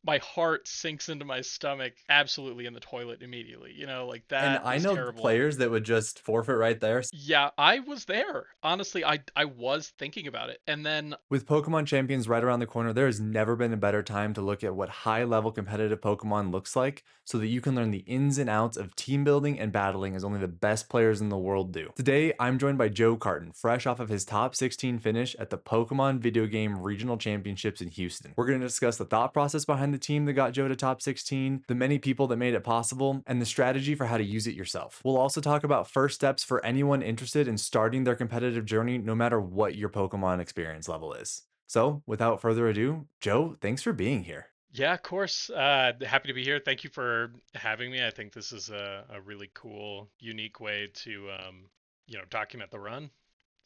my heart sinks into my stomach, absolutely in the toilet immediately. Like And that I was know terrible. players that would just forfeit right there. Yeah, I was there. Honestly, I was thinking about it. And then With Pokemon Champions right around the corner, there has never been a better time to look at what high level competitive Pokemon looks like so that you can learn the ins and outs of team building and battling as only the best players in the world do. Today, I'm joined by Joe Cartin, fresh off of his top 16 finish at the Pokemon Video Game Regional Championships in Houston. We're going to discuss the thought process behind the team that got Joe to top 16, the many people that made it possible, and the strategy for how to use it yourself. We'll also talk about first steps for anyone interested in starting their competitive journey, no matter what your Pokemon experience level is. So, without further ado, Joe, thanks for being here. yeah, of course. Happy to be here. Thank you for having me. I think this is a really cool, unique way to document the run.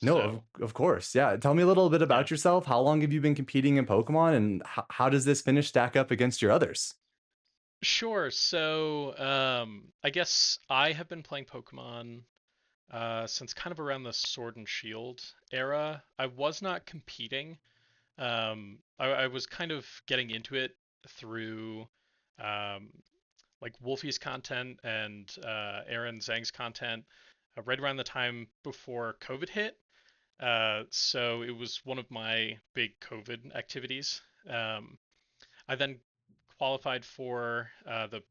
No, of, So of course. Yeah. Tell me a little bit yeah. about yourself. How long have you been competing in Pokemon and how does this finish stack up against your others? Sure. So, I guess I have been playing Pokemon since kind of around the Sword and Shield era. I was not competing. I was kind of getting into it through um, like Wolfie's content and Aaron Zhang's content right around the time before COVID hit. So it was one of my big COVID activities. I then qualified for the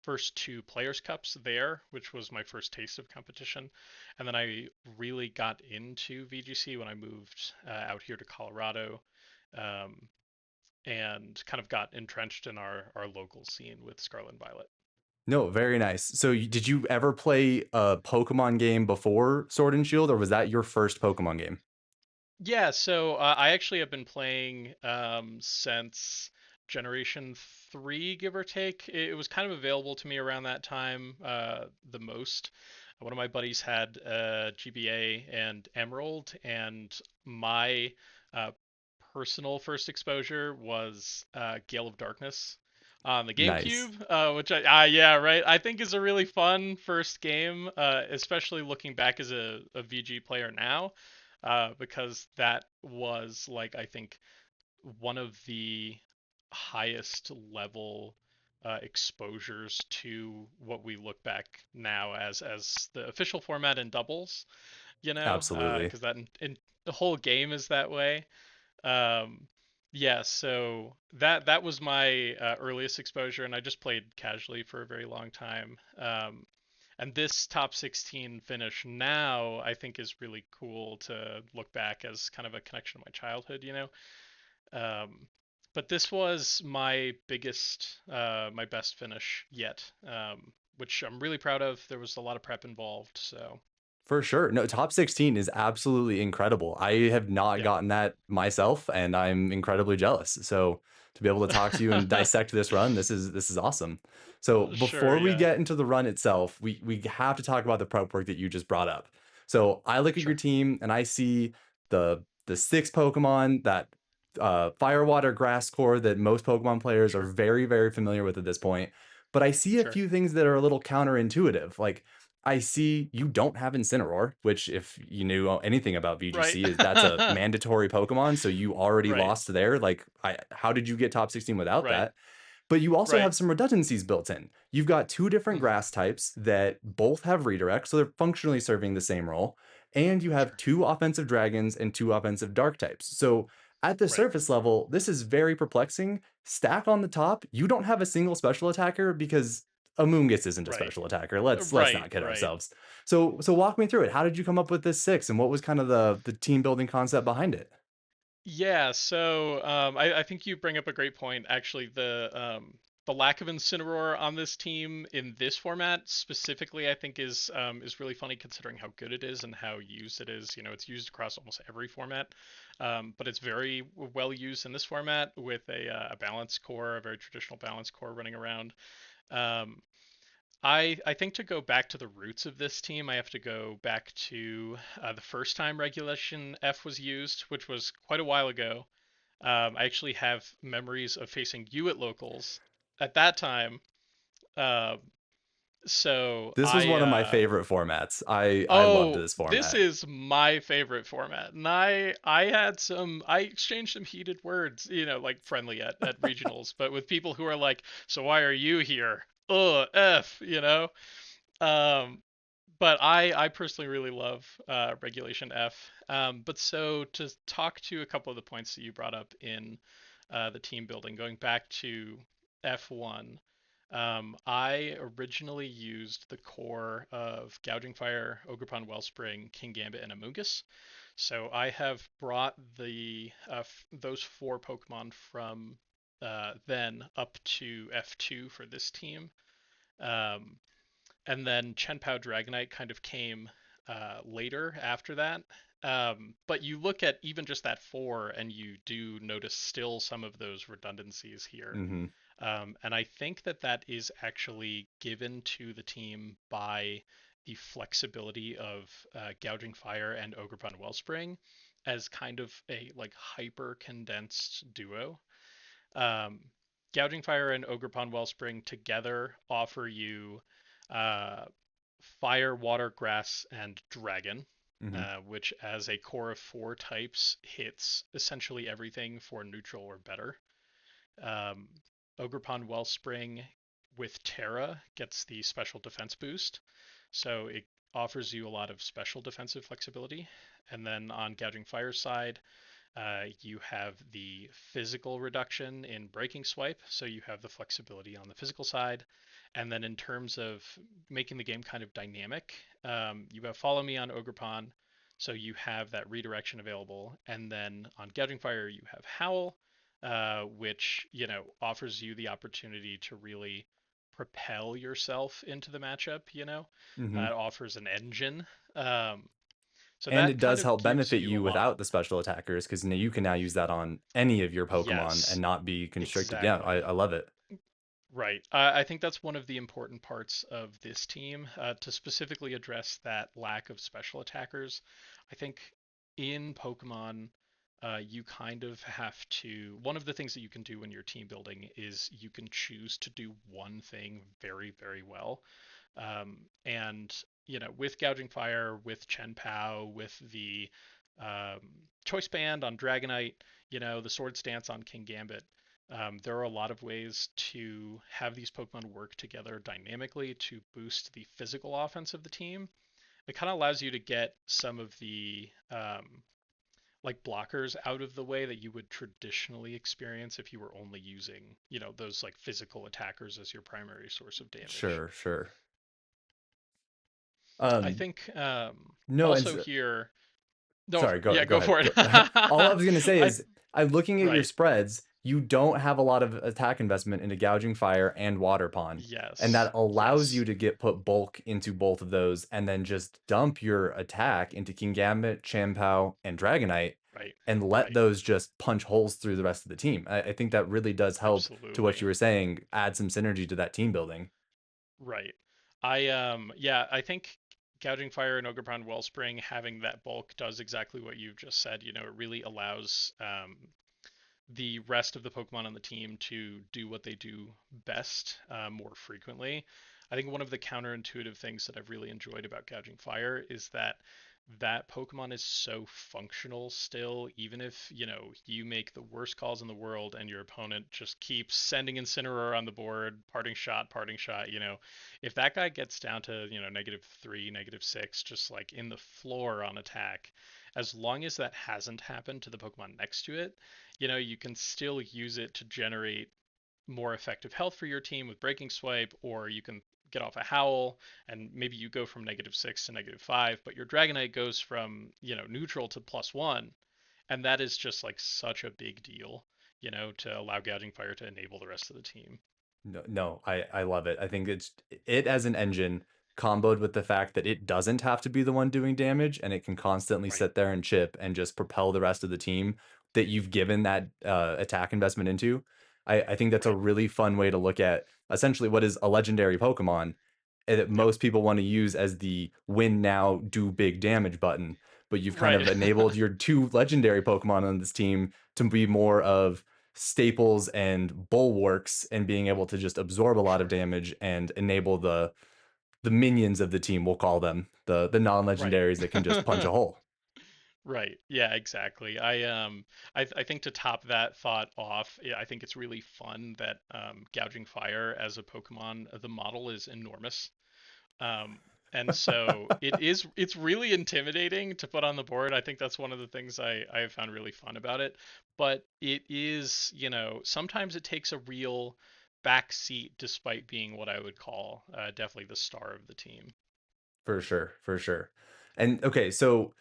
first two Players' Cups there, which was my first taste of competition. And then I really got into VGC when I moved out here to Colorado, um, and kind of got entrenched in our local scene with Scarlet and Violet. No, very nice. So, did you ever play a Pokemon game before Sword and Shield, or was that your first Pokemon game? Yeah, so I actually have been playing since Generation 3, give or take. It was kind of available to me around that time the most. One of my buddies had GBA and Emerald, and my uh, personal first exposure was Gale of Darkness on the Nice. GameCube, which yeah, right, I think is a really fun first game, especially looking back as a VG player now, because that was like I think one of the highest level exposures to what we look back now as the official format in doubles, Absolutely. because in the whole game is that way. Um, yeah, so that was my earliest exposure, and I just played casually for a very long time. And this top 16 finish now, I think, is really cool to look back as kind of a connection to my childhood. Um, but this was my biggest, my best finish yet, which I'm really proud of. There was a lot of prep involved, so For sure. No, top 16 is absolutely incredible. I have not yeah. gotten that myself and I'm incredibly jealous. So to be able to talk to you and dissect this run, this is awesome. So Sure, before we yeah, get into the run itself, we have to talk about the prep work that you just brought up. So I look at your sure, team and I see the six Pokemon, that fire, water, grass core that most Pokemon players are sure, very familiar with at this point. But I see a sure. few things that are a little counterintuitive. Like I see you don't have Incineroar, which if you knew anything about Right. VGC is that's a mandatory Pokemon, so you already Right. lost there. Like, how did you get top 16 without Right. that? But you also Right. have some redundancies built in. You've got two different Hmm. grass types that both have redirect, so they're functionally serving the same role. And you have Sure. two offensive dragons and two offensive dark types. So at the Right. surface level, this is very perplexing. Stack on the top, you don't have a single special attacker because Amoongus isn't a Right. special attacker. Let's Right. not kid Right. ourselves. So walk me through it. How did you come up with this six, and what was kind of the team building concept behind it? Yeah. So I think you bring up a great point. Actually, the lack of Incineroar on this team in this format specifically, I think is really funny considering how good it is and how used it is. It's used across almost every format, but it's very well used in this format with a balance core, a very traditional balance core running around. Um, I think to go back to the roots of this team, I have to go back to the first time Regulation F was used, which was quite a while ago. I actually have memories of facing you at locals at that time, uh, So This was I one of my favorite formats. I loved oh, this this format. is my favorite format. And I exchanged some heated words, like friendly at regionals, but with people who are like, "So why are you here?" F. Um but I personally really love Regulation F. But so to talk to a couple of the points that you brought up in the team building, going back to F1, I originally used the core of Gouging Fire, Ogerpon-Wellspring, Kingambit, and Amoongus. So I have brought those four Pokemon from then up to F2 for this team. Um, and then Chien-Pao Dragonite kind of came later after that. But you look at even just that four, and you do notice still some of those redundancies here. Hmm. And I think that that is actually given to the team by the flexibility of Gouging Fire and Ogerpon-Wellspring as kind of a like hyper condensed duo. Um, Gouging Fire and Ogerpon-Wellspring together offer you uh, Fire, Water, Grass, and Dragon, Hmm. which as a core of four types hits essentially everything for neutral or better. Um, Ogerpon-Wellspring with Terra gets the special defense boost, so it offers you a lot of special defensive flexibility. And then on Gouging Fire's side, you have the physical reduction in breaking swipe, so you have the flexibility on the physical side. And then in terms of making the game kind of dynamic, you have Follow Me on Ogerpon, so you have that redirection available. And then on Gouging Fire, you have Howl, which offers you the opportunity to really propel yourself into the matchup. Hmm. It offers an engine. Um, so And that it kind does of help gives benefit you a you lot. without the special attackers because you can now use that on any of your Pokemon and Yes, not be constricted. Yeah, exactly. I love it. Right. I think that's one of the important parts of this team to specifically address that lack of special attackers. I think in Pokemon, you kind of have to. One of the things that you can do when you're team building is you can choose to do one thing very, very well. And, with Gouging Fire, with Chien-Pao, with the um, Choice Band on Dragonite, the Sword Stance on Kingambit, there are a lot of ways to have these Pokemon work together dynamically to boost the physical offense of the team. It kind of allows you to get some of the like blockers out of the way that you would traditionally experience if you were only using, those like physical attackers as your primary source of damage. Sure, sure. I Um, think no, and also here. No, sorry, yeah, go go ahead. for it. All I was gonna say I is, I'm looking at your right. spreads. You don't have a lot of attack investment into Gouging Fire and Water Pond, and Yes. that allows you Yes. to put bulk into both of those, and then just dump your attack into Kingambit, Chien-Pao, and Dragonite, Right. and let Right. those just punch holes through the rest of the team. I think that really does help to what you Absolutely. were saying, add some synergy to that team building. Right. I think Gouging Fire and Ogerpon-Wellspring having that bulk does exactly what you've just said. It really allows the rest of the Pokemon on the team to do what they do best more frequently. I think one of the counterintuitive things that I've really enjoyed about Gouging Fire is that Pokemon is so functional still, even if, you make the worst calls in the world and your opponent just keeps sending Incineroar on the board, parting shot, if that guy gets down to, -3, -6, just like in the floor on attack, as long as that hasn't happened to the Pokemon next to it, you can still use it to generate more effective health for your team with Breaking Swipe, or you can get off a Howl, and maybe you go from -6 to -5, but your Dragonite goes from, neutral to +1, and that is just like such a big deal, to allow Gouging Fire to enable the rest of the team. No, no, I love it. I think it's it as an engine comboed with the fact that it doesn't have to be the one doing damage and it can constantly Right, sit there and chip and just propel the rest of the team that you've given that attack investment into. I think that's a right, really fun way to look at essentially what is a legendary Pokemon that yep, most people want to use as the win now, do big damage button. But you've kind right, of enabled your two legendary Pokemon on this team to be more of staples and bulwarks and being able to just absorb a lot of sure. damage and enable the minions of the team, we'll call them, the Right. non-legendaries that can just punch a hole. Right. Yeah, exactly. I think to top that thought off, I think it's really fun that Gouging Fire as a Pokemon, the model is enormous. Um, and so it's really intimidating to put on the board. I think that's one of the things I have found really fun about it. But it is, sometimes it takes a real back seat despite being what I would call definitely the star of the team. For sure, for sure. And okay, so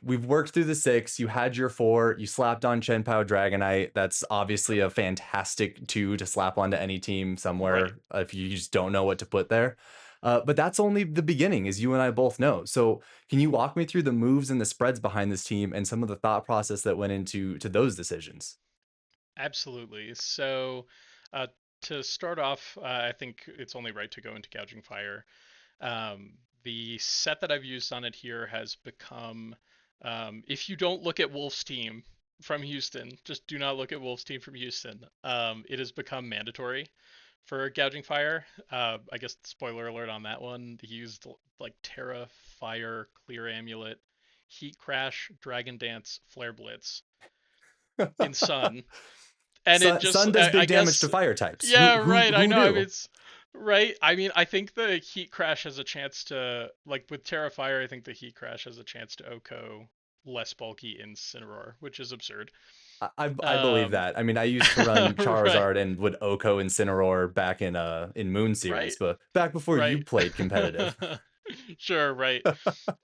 we've worked through the six. You had your four. You slapped on Chien-Pao Dragonite. That's obviously a fantastic two to slap onto any team Right. somewhere if you just don't know what to put there. But that's only the beginning, as you and I both know. So, can you walk me through the moves and the spreads behind this team and some of the thought process that went into those decisions? Absolutely. So, uh, to start off, I think it's only right to go into Gouging Fire. The set that I've used on it here has become, if you don't look at Wolf's team from Houston, just do not look at Wolf's team from Houston. It has become mandatory for Gouging Fire. I guess spoiler alert on that one. He used like Terra, Fire, Clear Amulet, Heat Crash, Dragon Dance, Flare Blitz in Sun, and it just Sun does I big damage to guess fire types. yeah, right. I Who know. I mean, knew? it's right. I mean, I think the Heat Crash has a chance to, like with Terrifier, I think the Heat Crash has a chance to OHKO less bulky Incineroar, which is absurd. I believe Um, that. I mean, I used to run right, Charizard and would Oko Incineroar back in Moon right, series, but back before you right. played competitive. Sure, right.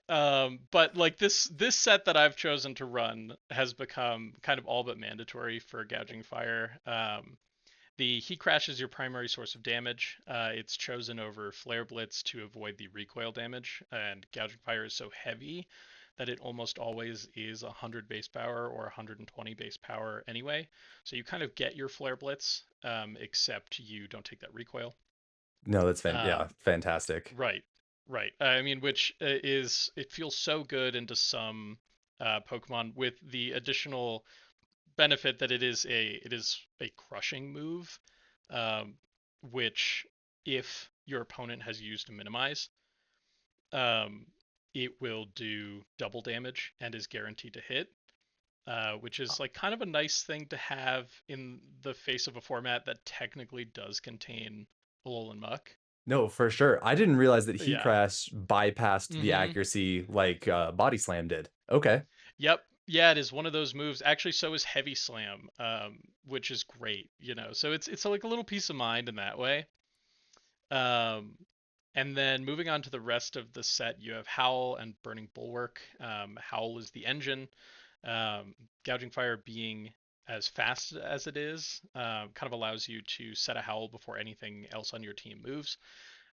But like this set that I've chosen to run has become kind of all but mandatory for Gouging Fire. The Heat Crash is your primary source of damage. It's chosen over Flare Blitz to avoid the recoil damage, and Gouging Fire is so heavy that it almost always is 100 base power or 120 base power anyway. So you kind of get your Flare Blitz, except you don't take that recoil. No, that's Um, fantastic. right, right. I mean, which is it feels so good into some Pokemon with the additional benefit that it is a crushing move, um, which if your opponent has used a minimize, um, it will do double damage and is guaranteed to hit, which is like kind of a nice thing to have in the face of a format that technically does contain Alolan Muck. No, for sure. I didn't realize that Heat Yeah. Crash bypassed the Mm-hmm. accuracy like Body Slam did. Okay. Yep. Yeah, it is one of those moves. Actually, so is Heavy Slam, which is great. So it's like a little peace of mind in that way. Um, and then moving on to the rest of the set, you have Howl and Burning Bulwark. Howl is the engine. Gouging Fire being as fast as it is, kind of allows you to set a Howl before anything else on your team moves.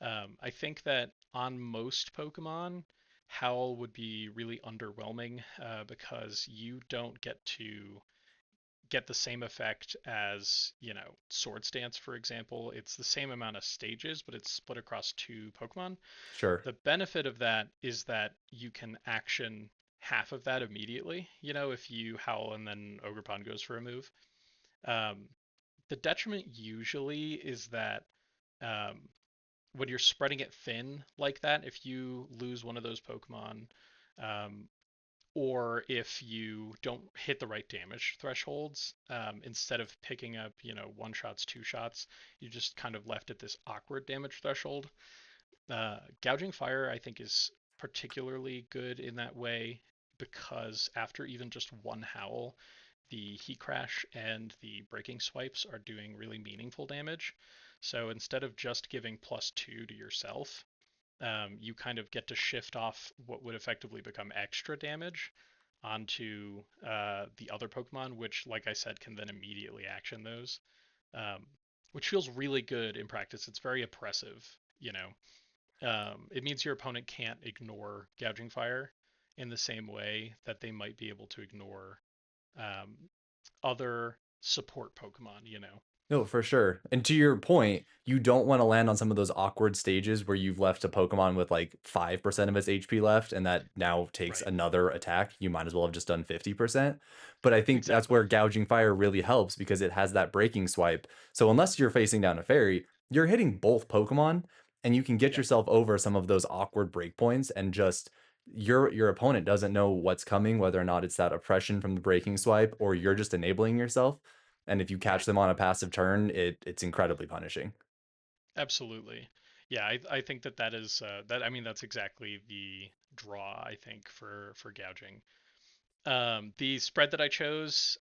I think that on most Pokemon, Howl would be really underwhelming because you don't get the same effect as, Swords Dance, for example. It's the same amount of stages, but it's split across two Pokemon. Sure. The benefit of that is that you can action half of that immediately, if you howl and then Ogerpon goes for a move. Um, the detriment usually is that um, when you're spreading it thin like that, if you lose one of those Pokemon, um, or if you don't hit the right damage thresholds, instead of picking up, one shots, two shots, you just kind of left at this awkward damage threshold. Gouging Fire, I think, is particularly good in that way because after even just one howl, the Heat Crash and the Breaking Swipes are doing really meaningful damage. So instead of just giving +2 to yourself, you kind of get to shift off what would effectively become extra damage onto the other Pokemon, which, like I said, can then immediately action those, um, which feels really good in practice. It's very oppressive, you know. It means your opponent can't ignore Gouging Fire in the same way that they might be able to ignore um, other support Pokemon. No, for sure. And to your point, you don't want to land on some of those awkward stages where you've left a Pokemon with like 5% of its HP left and that now takes Right. another attack. You might as well have just done 50%. But I think that's Exactly. where Gouging Fire really helps because it has that breaking swipe. So unless you're facing down a fairy, you're hitting both Pokemon. and you can get Yep. yourself over some of those awkward breakpoints and just your opponent doesn't know what's coming, whether or not it's that oppression from the breaking swipe or you're just enabling yourself. And if you catch Right. them on a passive turn, it's incredibly punishing. Absolutely. Yeah, I think that that is that I mean that's exactly the draw I think for gouging. The spread that I chose,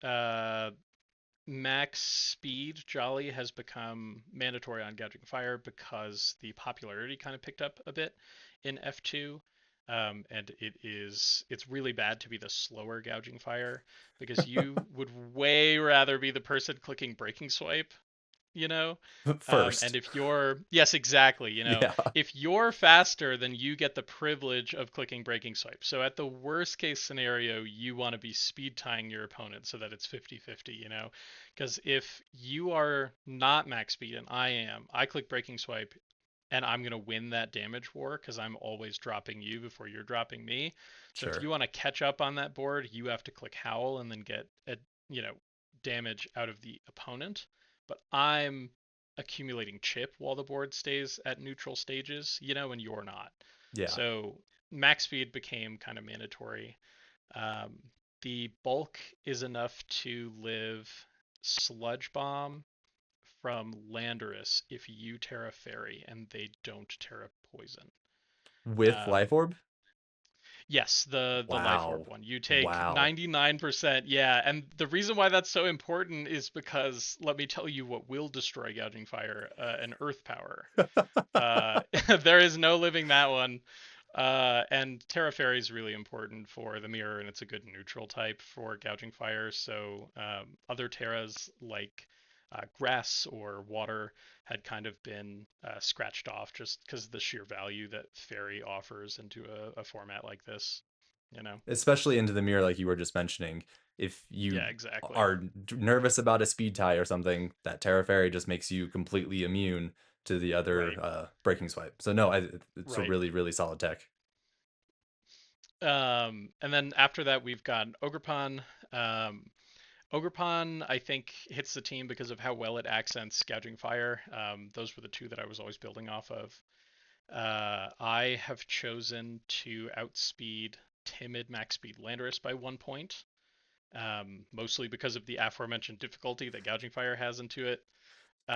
max speed Jolly has become mandatory on gouging fire because the popularity kind of picked up a bit in F2. And it's really bad to be the slower gouging fire because you would way rather be the person clicking breaking swipe, you know. And First. if you're, yes, exactly, Yeah, if you're faster, then you get the privilege of clicking breaking swipe. So at the worst case scenario, you want to be speed tying your opponent so that it's 50-50, because if you are not max speed and I am, I click breaking swipe and I'm going to win that damage war because I'm always dropping you before you're dropping me. So if sure. you want to catch up on that board, you have to click howl and then get you know damage out of the opponent. But I'm accumulating chip while the board stays at neutral stages, and you're not. Yeah. So max speed became kind of mandatory. Um, the bulk is enough to live sludge bomb from Landorus if you Terra Fairy and they don't Terra Poison. With Um, Life Orb? yes, the Life Orb Wow. one. You take Wow. 99%. Yeah, and the reason why that's so important is because let me tell you what will destroy Gouging Fire: an Earth Power. Uh, there is no living that one. And Terra Fairy is really important for the mirror, and it's a good neutral type for gouging fire. So other Terras like grass or water had kind of been scratched off just because of the sheer value that Fairy offers into a format like this. You know? Especially into the mirror, like you were just mentioning. If you Yeah, exactly. are nervous about a speed tie or something, that Terra Fairy just makes you completely immune to the other Right. breaking swipe. So no, it's a Right. really, really solid tech. And then after that, we've got Ogerpon. Um, Ogerpon, I think, hits the team because of how well it accents Gouging Fire. Those were the two that I was always building off of. I have chosen to outspeed Timid Max Speed Landorus by 1 point, mostly because of the aforementioned difficulty that Gouging Fire has into it.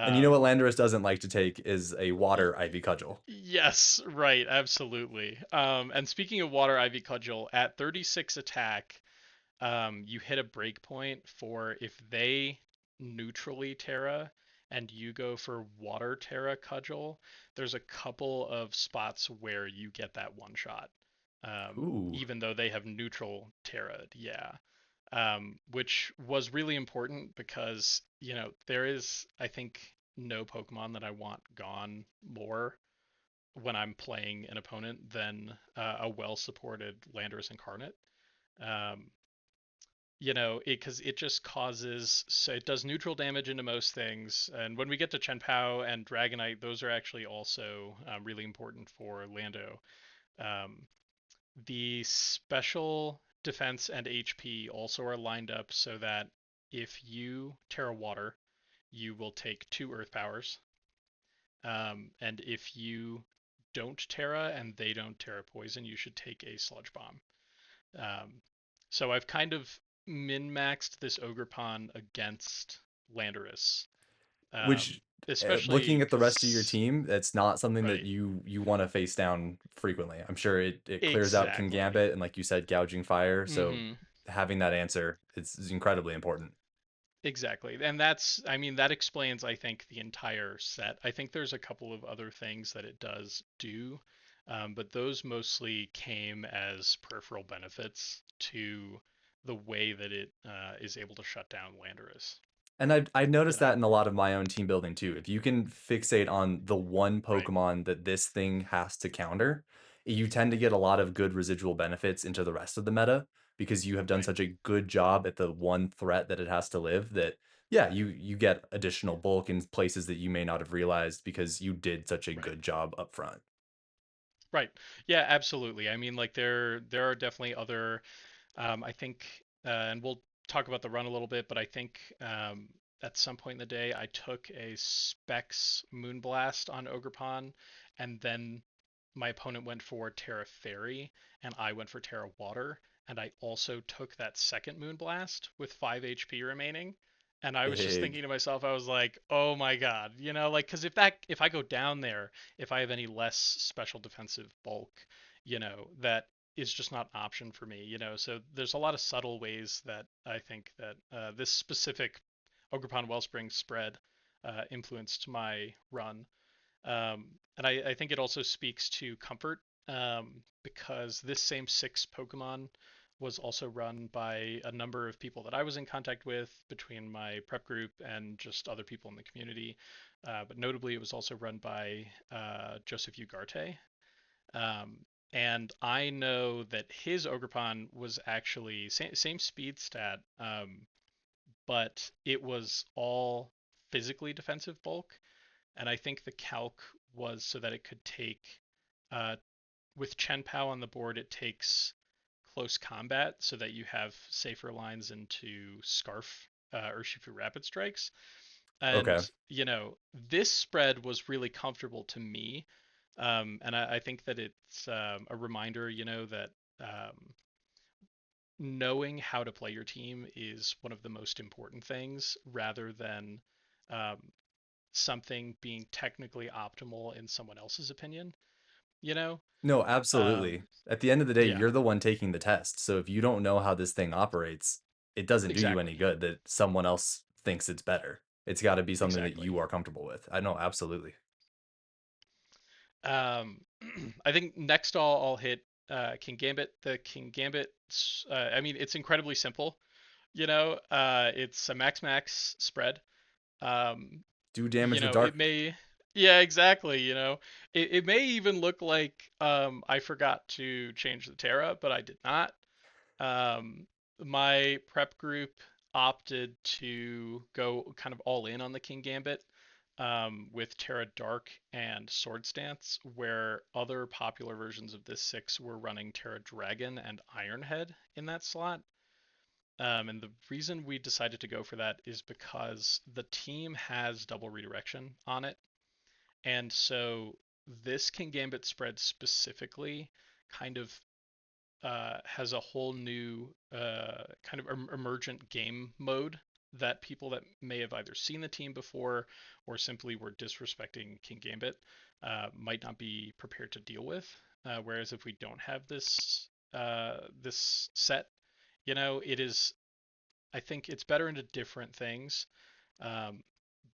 And you know what Um, Landorus doesn't like to take is a water Ivy Cudgel. yes, right, absolutely. And speaking of Water Ivy Cudgel, at 36 attack, you hit a breakpoint for if they neutrally Terra and you go for Water Terra Cudgel, there's a couple of spots where you get that one shot, Ooh, even though they have neutral Terra. Yeah. Which was really important because, there is, I think, no Pokemon that I want gone more when I'm playing an opponent than a well supported Landorus Incarnate. Um, because it just causes, so it does neutral damage into most things. And when we get to Chien-Pao and Dragonite, those are actually also really important for Lando. Um, the special defense and HP also are lined up so that if you Terra Water, you will take 2 Earth Powers. And if you don't Terra and they don't Terra Poison, you should take a Sludge Bomb. Um, so I've kind of min-maxed this Ogerpon against Landorus, which especially looking at the rest of your because team, it's not something that right, you want to face down frequently. I'm sure it clears out exactly. Kingambit and like you said, gouging fire. So Mm-hmm. having that answer is incredibly important. Exactly. And that's, I mean, that explains, I think, the entire set. I think there's a couple of other things that it does do, but those mostly came as peripheral benefits to the way that it is able to shut down Landorus, And I've you noticed that know? in a lot of my own team building too. If you can fixate on the one Right, Pokemon that this thing has to counter, you tend to get a lot of good residual benefits into the rest of the meta because you have done right, such a good job at the one threat that it has to live that yeah, you get additional bulk in places that you may not have realized because you did such a right. good job up front. Right. Yeah, absolutely. I mean, like there are definitely other I think and we'll talk about the run a little bit, but I think at some point in the day I took a Specs Moonblast on Ogerpon, and then my opponent went for Terra Fairy, and I went for Terra Water, and I also took that second Moonblast with 5 HP remaining. And I was just thinking Big. to myself, I was like, "Oh my God," like, because if I go down there, if I have any less special defensive bulk, that is just not an option for me. So there's a lot of subtle ways that I think that this specific Ogerpon-Wellspring spread influenced my run. And I think it also speaks to comfort, because this same six Pokemon was also run by a number of people that I was in contact with between my prep group and just other people in the community. But notably, it was also run by Joseph Ugarte. Um, and I know that his Ogerpon was actually same speed stat, but it was all physically defensive bulk. And I think the calc was so that it could take, uh, with Chien-Pao on the board, it takes close combat so that you have safer lines into Scarf, Urshifu Rapid Strikes. Okay. And, this spread was really comfortable to me. And I think that it's a reminder, that um, knowing how to play your team is one of the most important things rather than um, something being technically optimal in someone else's opinion, you know? No, absolutely. Um, At the end of the day, yeah, you're the one taking the test. So if you don't know how this thing operates, it doesn't do you any exactly. good that someone else thinks it's better. It's got to be something that Exactly. you are comfortable with. I know, absolutely. Um, I think next I'll hit Kingambit. The Kingambit, I mean, it's incredibly simple. It's a max max spread. Um, Do damage with dark. it may, yeah, exactly. It may even look like I forgot to change the Terra, but I did not. Um, my prep group opted to go kind of all in on the Kingambit, with Terra Dark and Sword Stance, where other popular versions of this six were running Terra Dragon and Ironhead in that slot. And the reason we decided to go for that is because the team has double redirection on it. And so this Kingambit spread specifically kind of has a whole new kind of emergent game mode that people that may have either seen the team before or simply were disrespecting Kingambit might not be prepared to deal with. Whereas if we don't have this set, it is. I think it's better into different things, um,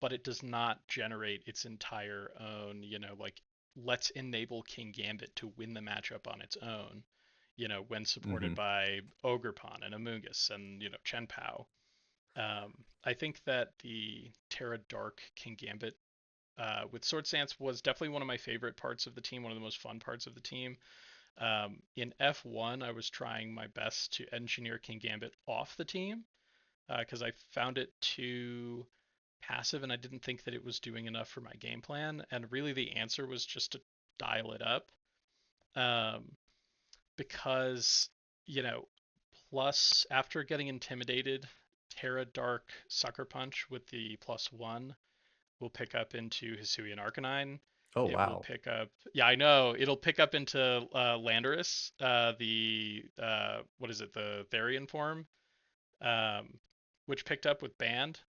but it does not generate its entire own. Like, let's enable Kingambit to win the matchup on its own, when supported Hmm. by Ogerpon and Amoongus and, Chien-Pao. I think that the Terra Dark Kingambit with Sword Stance was definitely one of my favorite parts of the team, one of the most fun parts of the team. In F1, I was trying my best to engineer Kingambit off the team because I found it too passive and I didn't think that it was doing enough for my game plan. And really, the answer was just to dial it up. Um, because you know plus after getting intimidated, Terra Dark Sucker Punch with the +1 will pick up into Hisuian Arcanine. Oh, It will wow. pick up, yeah, I know, it'll pick up into Landorus, the what is it, the Therian form, um, which picked up with Band.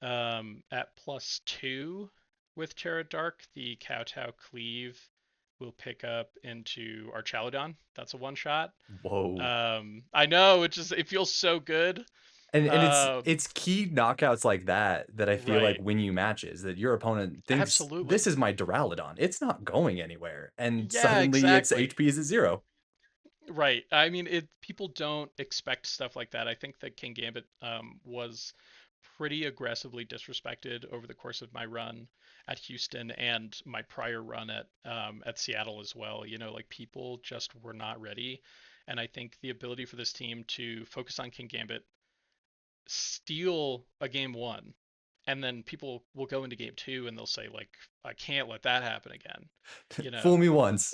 At +2 with Terra Dark, the Kowtow Cleave will pick up into Archaludon. That's a one shot. Whoa. I know, it feels so good. And it's Um, it's key knockouts like that I feel like right. win you matches that your opponent thinks this Absolutely. is my Duraludon. It's not going anywhere. And Yeah, suddenly its exactly. HP is at 0. Right. I mean, people don't expect stuff like that. I think that King Gambit was pretty aggressively disrespected over the course of my run at Houston and my prior run at Seattle as well. Like, people just were not ready, and I think the ability for this team to focus on King Gambit, steal a game one, and then people will go into game two and they'll say, like, I can't let that happen again. You Fool know? me once.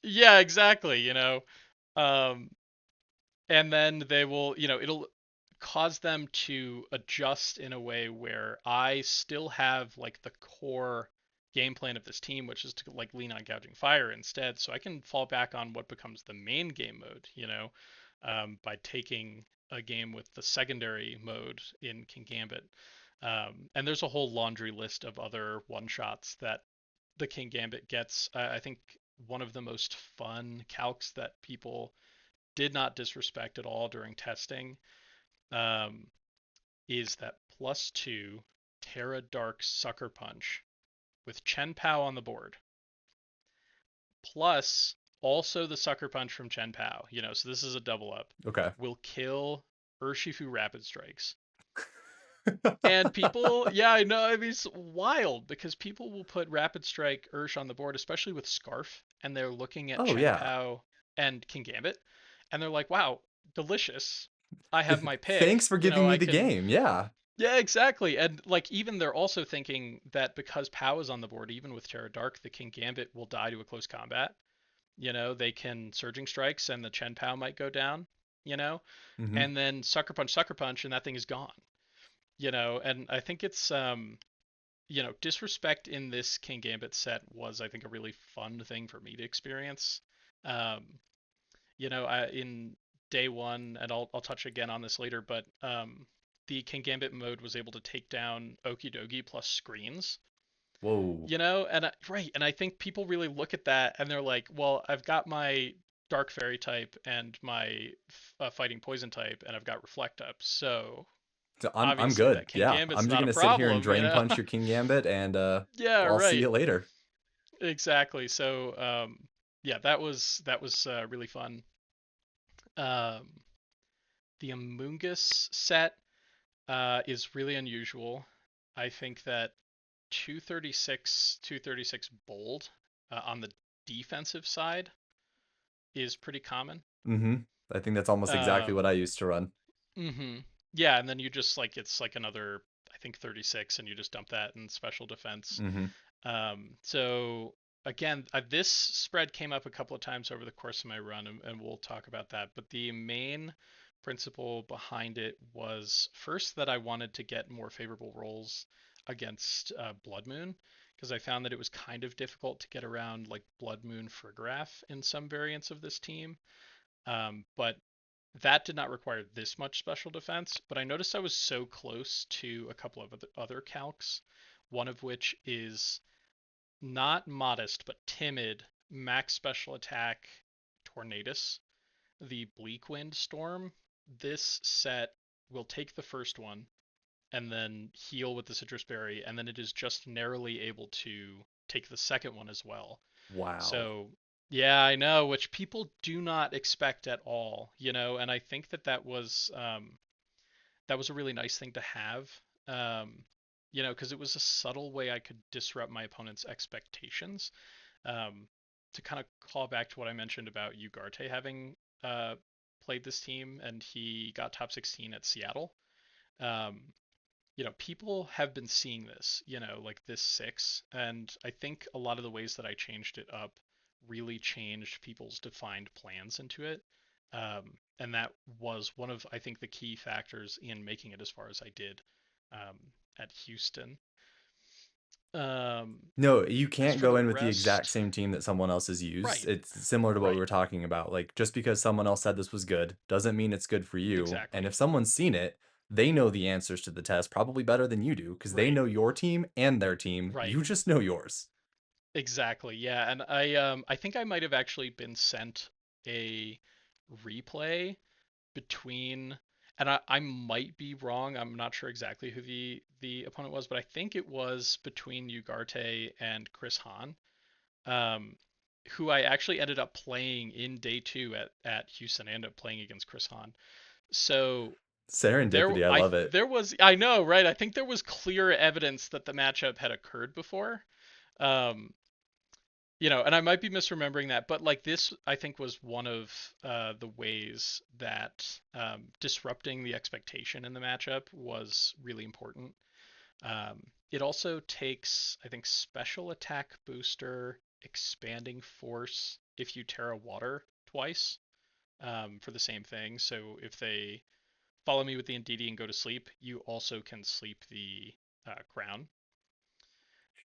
Yeah, exactly. Um, and then they will, it'll caused them to adjust in a way where I still have like the core game plan of this team, which is to like lean on gouging fire instead, so I can fall back on what becomes the main game mode, by taking a game with the secondary mode in Kingambit. And there's a whole laundry list of other one shots that the Kingambit gets. I think one of the most fun calcs that people did not disrespect at all during testing um, is that +2 Terra Dark Sucker Punch with Chien-Pao on the board, plus also the Sucker Punch from Chien-Pao, so this is a double up, Okay. will kill Urshifu Rapid Strikes. And people, yeah, I know, I mean, it's wild because people will put Rapid Strike Ursh on the board, especially with Scarf, and they're looking at Oh yeah. Chien-Pao and Kingambit, and they're like, wow, delicious. I have my pick. Thanks for giving me I the can. game. Yeah. Yeah, exactly. And like even they're also thinking that because Pow is on the board, even with Terra Dark, the Kingambit will die to a close combat. They can Surging Strikes and the Chien-Pao might go down, you know, Hmm. and then Sucker Punch, and that thing is gone. And I think it's disrespect in this Kingambit set was I think a really fun thing for me to experience. Um, in day one, and I'll touch again on this later, but the Kingambit mode was able to take down Okidogi plus screens, Whoa. and I think people really look at that and they're like, well, I've got my Dark Fairy type and my Fighting Poison type, and I've got Reflect up, so So I'm obviously good. that Yeah. Kingambit's I'm just not a gonna sit here and problem. drain punch your King Gambit and Yeah, I'll see right. you later. Exactly. So, yeah, that was really fun. Um, the Amoongus set is really unusual. I think that 236 bold on the defensive side is pretty common. Hmm. I think that's almost exactly what Um, I used to run. hmm Yeah, and then you just like it's like another I think 36, and you just dump that in special defense. Hmm. So again, this spread came up a couple of times over the course of my run, and we'll talk about that. But the main principle behind it was first that I wanted to get more favorable rolls against Blood Moon, because I found that it was kind of difficult to get around like Blood Moon Frigoraph in some variants of this team. But that did not require this much special defense. But I noticed I was so close to a couple of other calcs, one of which is not modest but timid max special attack Tornadus, the Bleak Wind Storm. This set will take the first one and then heal with the Citrus Berry, and then it is just narrowly able to take the second one as well. Wow. So, yeah, I know, which people do not expect at all, and I think that was a really nice thing to have. Um, because it was a subtle way I could disrupt my opponent's expectations. Um, to kind of call back to what I mentioned about Ugarte having uh, played this team and he got top 16 at Seattle. Um, people have been seeing this, like this six, and I think a lot of the ways that I changed it up really changed people's defined plans into it. And that was one of, I think, the key factors in making it as far as I did um, at Houston. Um, No, you as can't for go the in with the exact rest, same team that someone else has used. right, It's similar to what we right, were talking about. Like, just because someone else said this was good doesn't mean it's good for you. And exactly, if someone's seen it, they know the answers to the test probably better than you do because they right, know your team and their team. right, You just know yours. exactly, yeah. And I think I might have actually been sent a replay between, and I might be wrong. I'm not sure exactly who the opponent was, but I think it was between Ugarte and Chris Hahn, um, who I actually ended up playing in day two at Houston. I ended up playing against Chris Hahn. So Serendipity, I love it. there was, I know, right? I think there was clear evidence that the matchup had occurred before. Um, and I might be misremembering that, but like this, I think was one of the ways that disrupting the expectation in the matchup was really important. It also takes, I think, special attack booster, expanding force if you Terra Water twice for the same thing. So if they follow me with the Indeedee and go to sleep, you also can sleep the crown.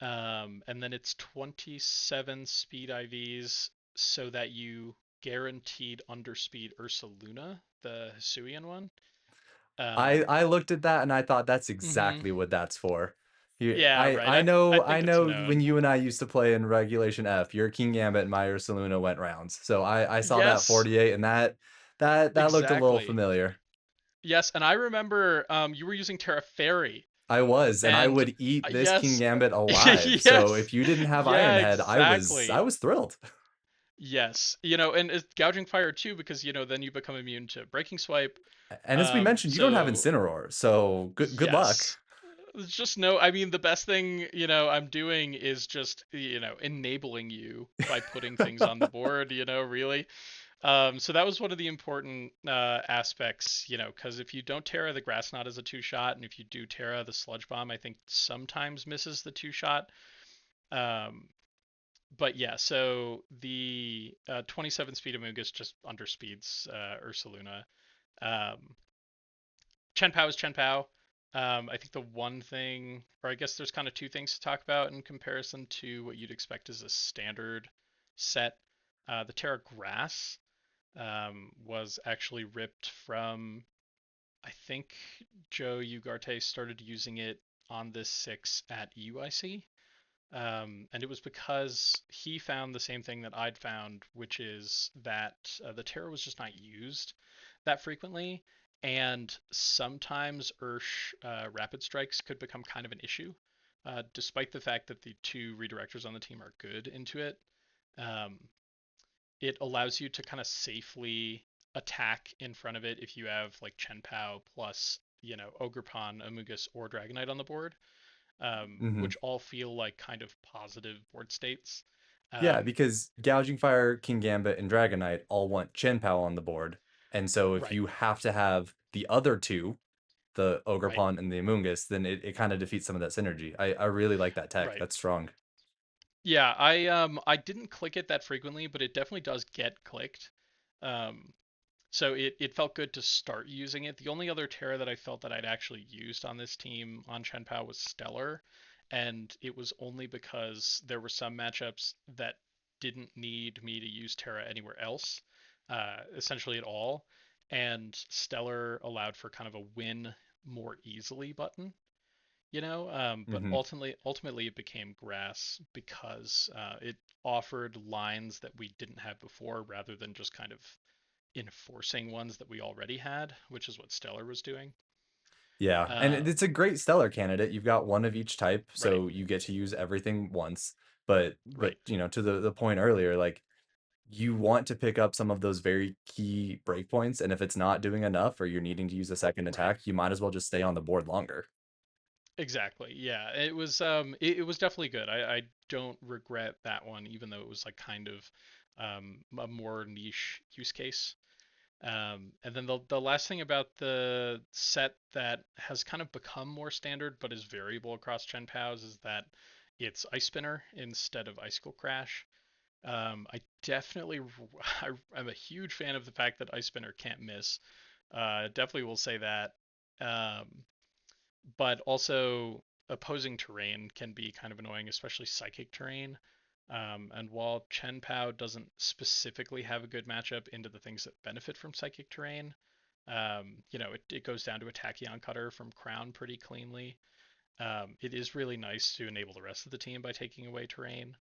And then it's 27 speed IVs so that you guaranteed underspeed Ursaluna, the Hisuian one. I looked at that and I thought that's Mhm. exactly what that's for. You, Yeah, right. I I know think it's when known. you and I used to play in Regulation F, your Kingambit and my Ursaluna went rounds. So I saw that Yes, 48 and that looked a little exactly. familiar. Yes, and I remember you were using Terra Fairy, I was, and I and would eat this yes, Kingambit alive. So yes, if you didn't have Iron yeah, Head, I exactly. was thrilled. Yes, you know, and it's gouging fire too because then you become immune to breaking swipe. And as we mentioned, you don't have So Incineroar, so good luck. yes, there's just no. I mean, the best thing I'm doing is just enabling you by putting things on the board. Really. So that was one of the important aspects, because if you don't Terra, the Grass Knot is a two-shot, and if you do Terra, the Sludge Bomb, I think sometimes misses the two-shot. Um, but yeah, so the 27 speed Amoongus just underspeeds Ursaluna. Um, Chien-Pao is Chien-Pao. I think the one thing, or I guess there's kind of two things to talk about in comparison to what you'd expect as a standard set. The Terra Grass was actually ripped from, I think Joe Ugarte started using it on this 6 at UIC. And it was because he found the same thing that I'd found, which is that the Terra was just not used that frequently, and sometimes Ursh Rapid Strikes could become kind of an issue, despite the fact that the two redirectors on the team are good into it. Um, it allows you to kind of safely attack in front of it if you have like Chien-Pao plus, Ogerpon, Amoongus, or Dragonite on the board, Hmm. which all feel like kind of positive board states. Yeah, Um, because Gouging Fire, Kingambit, and Dragonite all want Chien-Pao on the board. And so if right, you have to have the other two, the right, Ogerpon and the Amoongus, then it kind of defeats some of that synergy. I really like that tech. right. That's strong. Yeah, I didn't click it that frequently, but it definitely does get clicked. Um, so it felt good to start using it. The only other Terra that I felt that I'd actually used on this team on Chien-Pao was Stellar, and it was only because there were some matchups that didn't need me to use Terra anywhere else, essentially at all, and Stellar allowed for kind of a win more easily button. But Hmm. ultimately it became Grass because it offered lines that we didn't have before rather than just kind of enforcing ones that we already had, which is what Stellar was doing. Yeah, and it's a Um, great stellar candidate. You've got one of each type, right, so you get to use everything once. But right, to the point earlier, like you want to pick up some of those very key breakpoints, and if it's not doing enough or you're needing to use a second right. attack, you might as well just stay on the board longer. Exactly. Yeah, it was definitely good. I don't regret that one, even though it was like kind of a more niche use case. And then the last thing about the set that has kind of become more standard but is variable across Chien-Paos is that it's Ice Spinner instead of Icicle Crash. I definitely, I'm a huge fan of the fact that Ice Spinner can't miss. Definitely will say that. Um, but also opposing terrain can be kind of annoying, especially psychic terrain. And while Chien-Pao doesn't specifically have a good matchup into the things that benefit from psychic terrain, it goes down to a Tachyon Cutter from Crown pretty cleanly. It is really nice to enable the rest of the team by taking away terrain.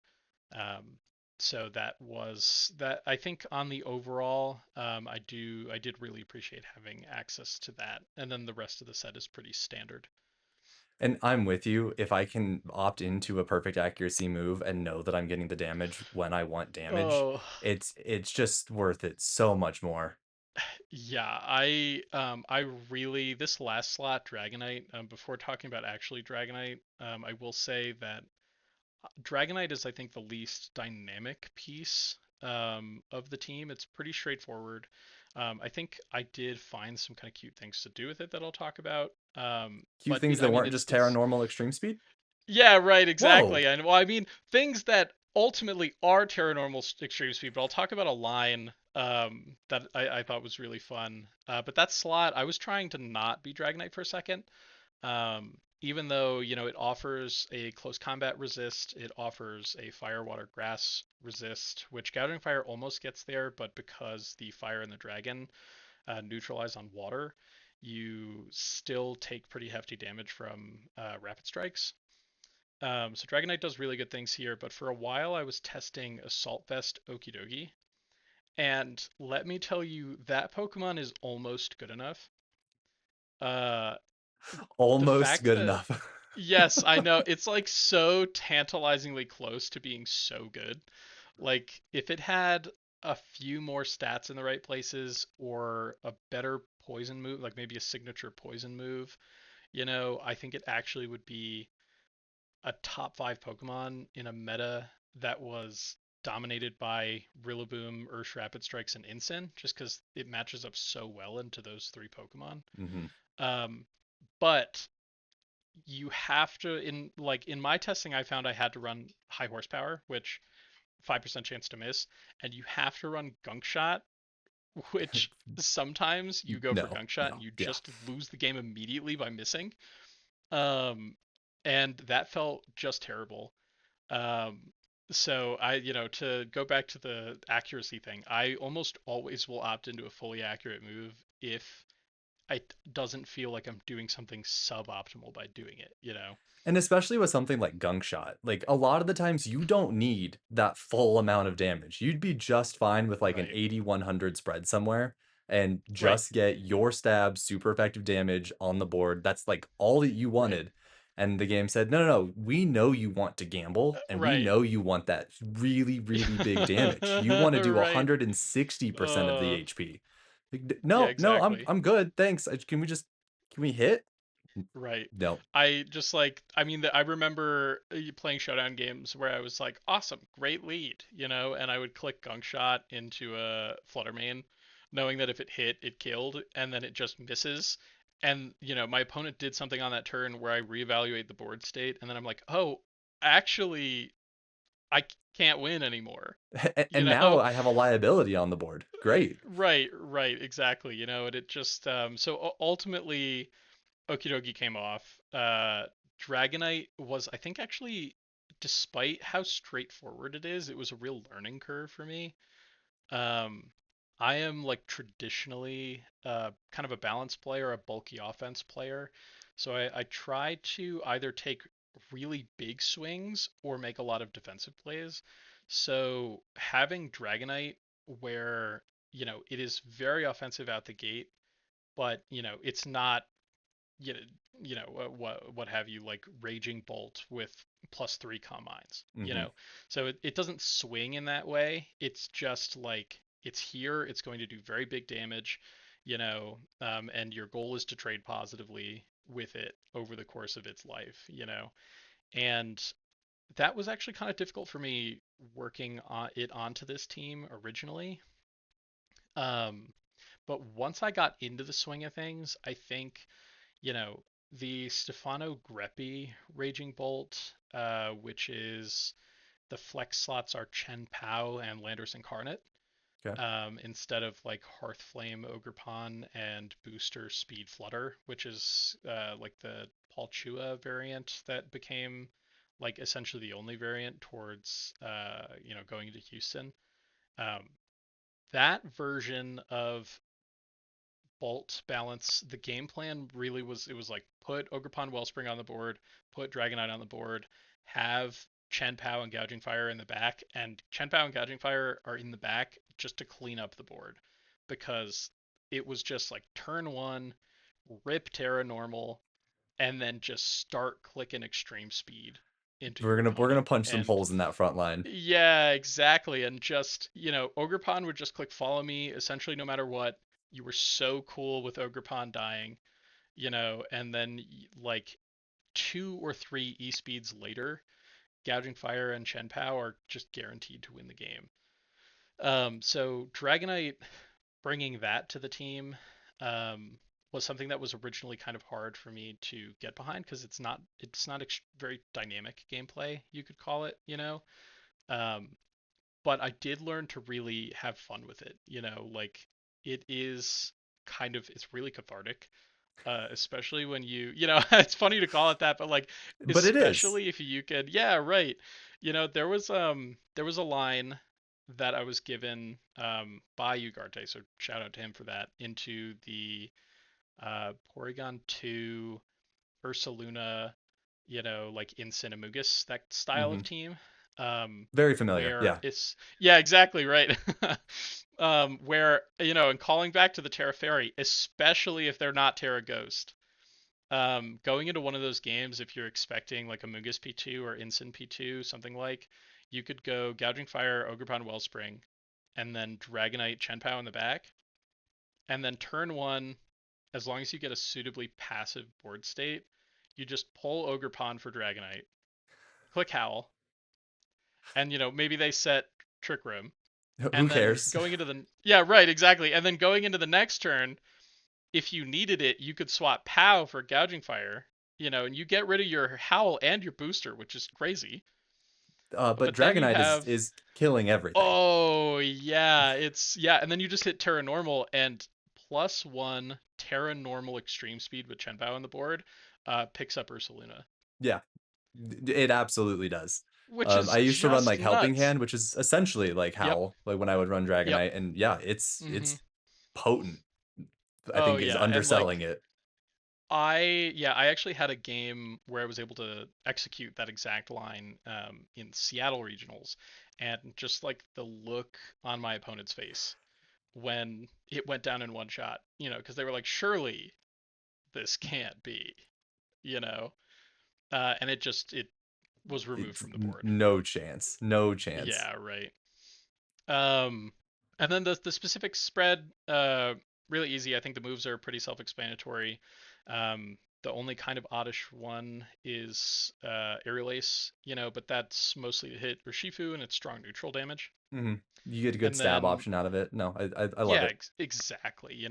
Um, so that was that. I think on the overall, I did really appreciate having access to that, and then the rest of the set is pretty standard. And I'm with you. If I can opt into a perfect accuracy move and know that I'm getting the damage when I want damage, Oh, it's just worth it so much more. yeah, I really this last slot Dragonite. Before talking about actually Dragonite, I will say that Dragonite is I think the least dynamic piece of the team. It's pretty straightforward. I think I did find some kind of cute things to do with it that I'll talk about. Cute But things I that mean, weren't just Terra normal extreme speed. yeah, right, Whoa. exactly. And well, I mean, things that ultimately are Terranormal extreme speed, but I'll talk about a line that I thought was really fun. But that slot, I was trying to not be Dragonite for a second. Even though, it offers a close combat resist, it offers a fire, water, grass resist, which Gathering Fire almost gets there, but because the fire and the dragon neutralize on water, you still take pretty hefty damage from rapid strikes. So Dragonite does really good things here, but for a while I was testing Assault Vest Okidogi, and let me tell you, that Pokemon is almost good enough. Uh, the Almost fact good that, enough. yes, I know, it's like so tantalizingly close to being so good. Like, if it had a few more stats in the right places or a better poison move, like maybe a signature poison move, I think it actually would be a top five Pokemon in a meta that was dominated by Rillaboom, Ursh Rapid Strikes, and Incin, just because it matches up so well into those three Pokemon. Hmm. Um, but you have to, in my testing, I found I had to run high horsepower, which 5% chance to miss, and you have to run Gunk Shot, which sometimes you go for No, Gunk Shot and no, you yeah. just lose the game immediately by missing. Um, and that felt just terrible. Um, so to go back to the accuracy thing, I almost always will opt into a fully accurate move if it doesn't feel like I'm doing something suboptimal by doing it. And especially with something like Gunk Shot, like a lot of the times you don't need that full amount of damage. You'd be just fine with like an Right. 80-100 spread somewhere and Right. just get your stab super effective damage on the board. That's like all that you Right. wanted. And the game said, no, no, no, we know you want to gamble and we Right. know you want that really, really big damage. You want to do Right. 160% of the HP. Like, Yeah, no, no, exactly. I'm good. Thanks. Can we hit? Right. No. I just like, I mean, I remember playing showdown games where I was like, awesome, great lead, and I would click Gunk Shot into a Flutter Mane, knowing that if it hit, it killed, and then it just misses. And, my opponent did something on that turn where I reevaluate the board state, and then I'm like, oh, actually, I can't win anymore, you And now know? I have a liability on the board. Great. Right, right, exactly, and it just, ultimately, Okidogi came off. Dragonite was, I think, actually, despite how straightforward it is, it was a real learning curve for me. Um, I am like traditionally kind of a balanced player, a bulky offense player. So I try to either take really big swings or make a lot of defensive plays. So having Dragonite, where, it is very offensive out the gate, but, it's not you know, what have you, like Raging Bolt with +3 combines, Hmm. so it doesn't swing in that way. It's just like it's here, it's going to do very big damage, and your goal is to trade positively with it over the course of its life, and that was actually kind of difficult for me working on it onto this team originally. um but once I got into the swing of things, I think, you know, the Stefano Greppi Raging Bolt, which is the flex slots are Chien-Pao and Landorus Incarnate, Okay. instead of like Hearthflame Ogerpon and Booster Speed Flutter, which is like the Paul Chua variant that became like essentially the only variant towards going into Houston. Um, that version of Bolt balance, the game plan really was, it was like put Ogerpon-Wellspring on the board, put Dragonite on the board, have Chien-Pao and Gouging Fire in the back, and Chien-Pao and Gouging Fire are in the back just to clean up the board, because it was just like turn one, rip Terra Normal, and then just start clicking extreme speed into your We're gonna opponent. punch some And holes in that front line. yeah, exactly. And just, Ogerpon would just click follow me essentially no matter what. You were so cool with Ogerpon dying, and then like two or three E speeds later, Gouging Fire and Chien-Pao are just guaranteed to win the game. So Dragonite bringing that to the team um, was something that was originally kind of hard for me to get behind, because it's not very dynamic gameplay, you could call it. Um, but I did learn to really have fun with it. Like it is it's really cathartic, especially when it's funny to call it that, but like, But it is. especially if you could, yeah, right. There was a line that I was given by Ugarte, so shout out to him for that, into the Porygon 2 Ursaluna, like in Amoongus, that style Hmm. of team. Um, Very familiar. where Yeah. it's yeah, exactly right. Where and calling back to the Terra Fairy, especially if they're not Terra Ghost. Going into one of those games, if you're expecting like a Amoongus P2 or Incin P2, something like, you could go Gouging Fire, Ogerpon-Wellspring, and then Dragonite Chien-Pao in the back, and then turn one, as long as you get a suitably passive board state, you just pull Ogerpon for Dragonite, click Howl, and maybe they set Trick Room, Who and then cares? going into the yeah, right, exactly, and then going into the next turn, if you needed it, you could swap Pow for Gouging Fire, and you get rid of your Howl and your booster, which is crazy. But But then you Dragonite is have, is killing everything. oh yeah, and then you just hit Terra Normal and +1 Terra Normal Extreme Speed with Chien-Pao on the board, picks up Ursaluna, Yeah, it absolutely does. which I is used to run just like Helping nuts. Hand, which is essentially like Yep, Howl, like when I would run yep. Dragonite, and yeah, it's Mm-hmm. it's potent. I Oh think is yeah, and underselling like, it. I actually had a game where I was able to execute that exact line in Seattle regionals, and just like the look on my opponent's face when it went down in one shot, because they were like, surely this can't be, you know, and it was removed It's from the board. no chance, no chance. Yeah, right. Um, and then the specific spread, really easy. I think the moves are pretty self-explanatory. The only kind of oddish one is Aerial Ace, but that's mostly to hit Urshifu and it's strong neutral damage. Hmm. You get a good And stab then option out of it. No, I love yeah, it. exactly.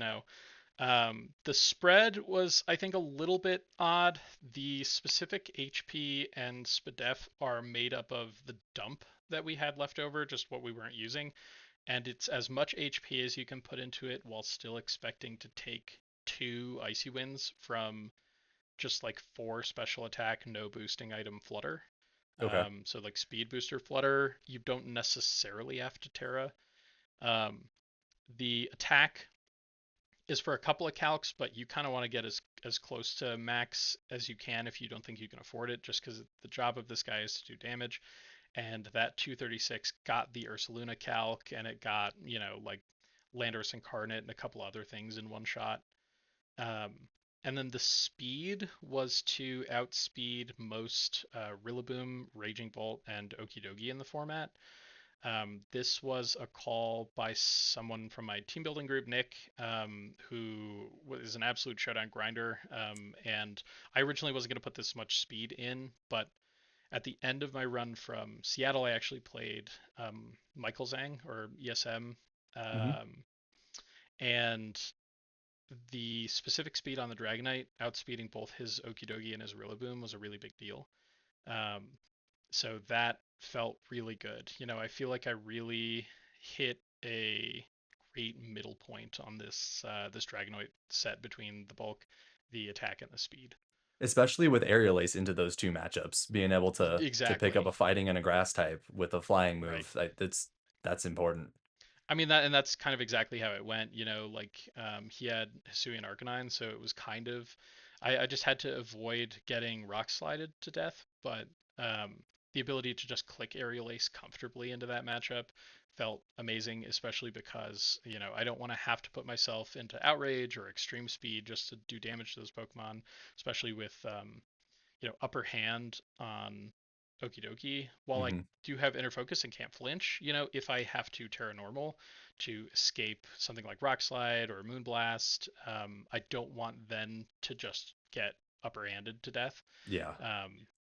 The spread was, I think, a little bit odd. The specific HP and SPDEF are made up of the dump that we had left over, just what we weren't using, and it's as much HP as you can put into it while still expecting to take 2 Icy Winds from just like 4 special attack, no boosting item Flutter. Okay. So like speed booster Flutter, you don't necessarily have to Terra. Um, the attack is for a couple of calcs, but you kind of want to get as close to max as you can if you don't think you can afford it, just because the job of this guy is to do damage. And that 236 got the Ursaluna calc, and it got like Landorus Incarnate and a couple other things in one shot. Um, and then the speed was to outspeed most Rillaboom, Raging Bolt, and Okidogi in the format. This was a call by someone from my team building group, Nick, who is an absolute showdown grinder. And I originally wasn't going to put this much speed in, but at the end of my run from Seattle, I actually played Michael Zhang or ESM. Hmm. Um, and the specific speed on the Dragonite, outspeeding both his Okidogi and his Rillaboom, was a really big deal. Um, so that felt really good. I feel like I really hit a great middle point on this Dragonite set between the bulk, the attack, and the speed. Especially with Aerial Ace into those two matchups, being able to pick up Exactly. a fighting and a grass type with a flying Right. move, that's important. I mean that's kind of exactly how it went. Like he had Hisuian Arcanine, so it was kind of I just had to avoid getting rock slided to death, but the ability to just click Aerial Ace comfortably into that matchup felt amazing, especially because I don't want to have to put myself into Outrage or Extreme Speed just to do damage to those Pokemon, especially with upper hand on Okidoki. While I Hmm. do have inner focus and can't flinch, if I have to Terra Normal to escape something like Rock Slide or Moonblast, I don't want then to just get upper handed to death. Yeah.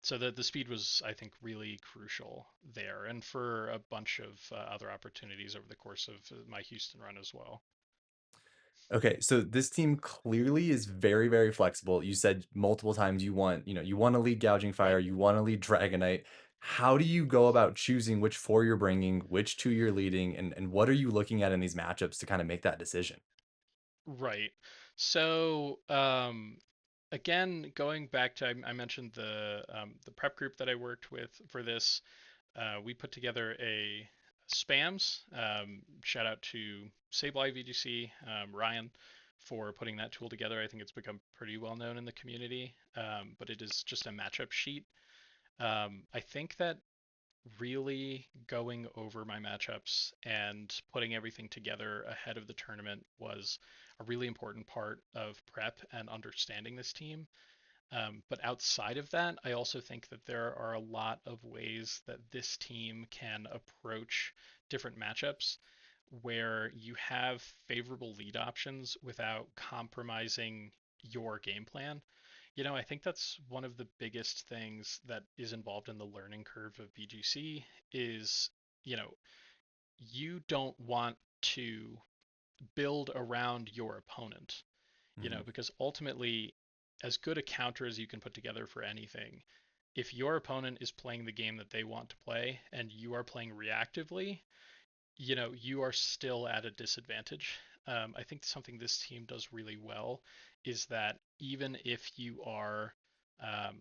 So the speed was, I think, really crucial there, and for a bunch of other opportunities over the course of my Houston run as well. Okay, so this team clearly is very, very flexible. You said multiple times you want to lead Gouging Right. Fire, you want to lead Dragonite. How do you go about choosing which four you're bringing, which two you're leading, and what are you looking at in these matchups to kind of make that decision? Right. So, again, going back to I mentioned the prep group that I worked with for this. We put together a spams. Shout out to Sableye VGC, Ryan, for putting that tool together. I think it's become pretty well known in the community, but it is just a matchup sheet. I think that really going over my matchups and putting everything together ahead of the tournament was a really important part of prep and understanding this team. But outside of that, I also think that there are a lot of ways that this team can approach different matchups where you have favorable lead options without compromising your game plan. I think that's one of the biggest things that is involved in the learning curve of BGC is, you know, you don't want to build around your opponent, Mhm. because ultimately, as good a counter as you can put together for anything, if your opponent is playing the game that they want to play and you are playing reactively, you are still at a disadvantage. I think something this team does really well is that even if you are um,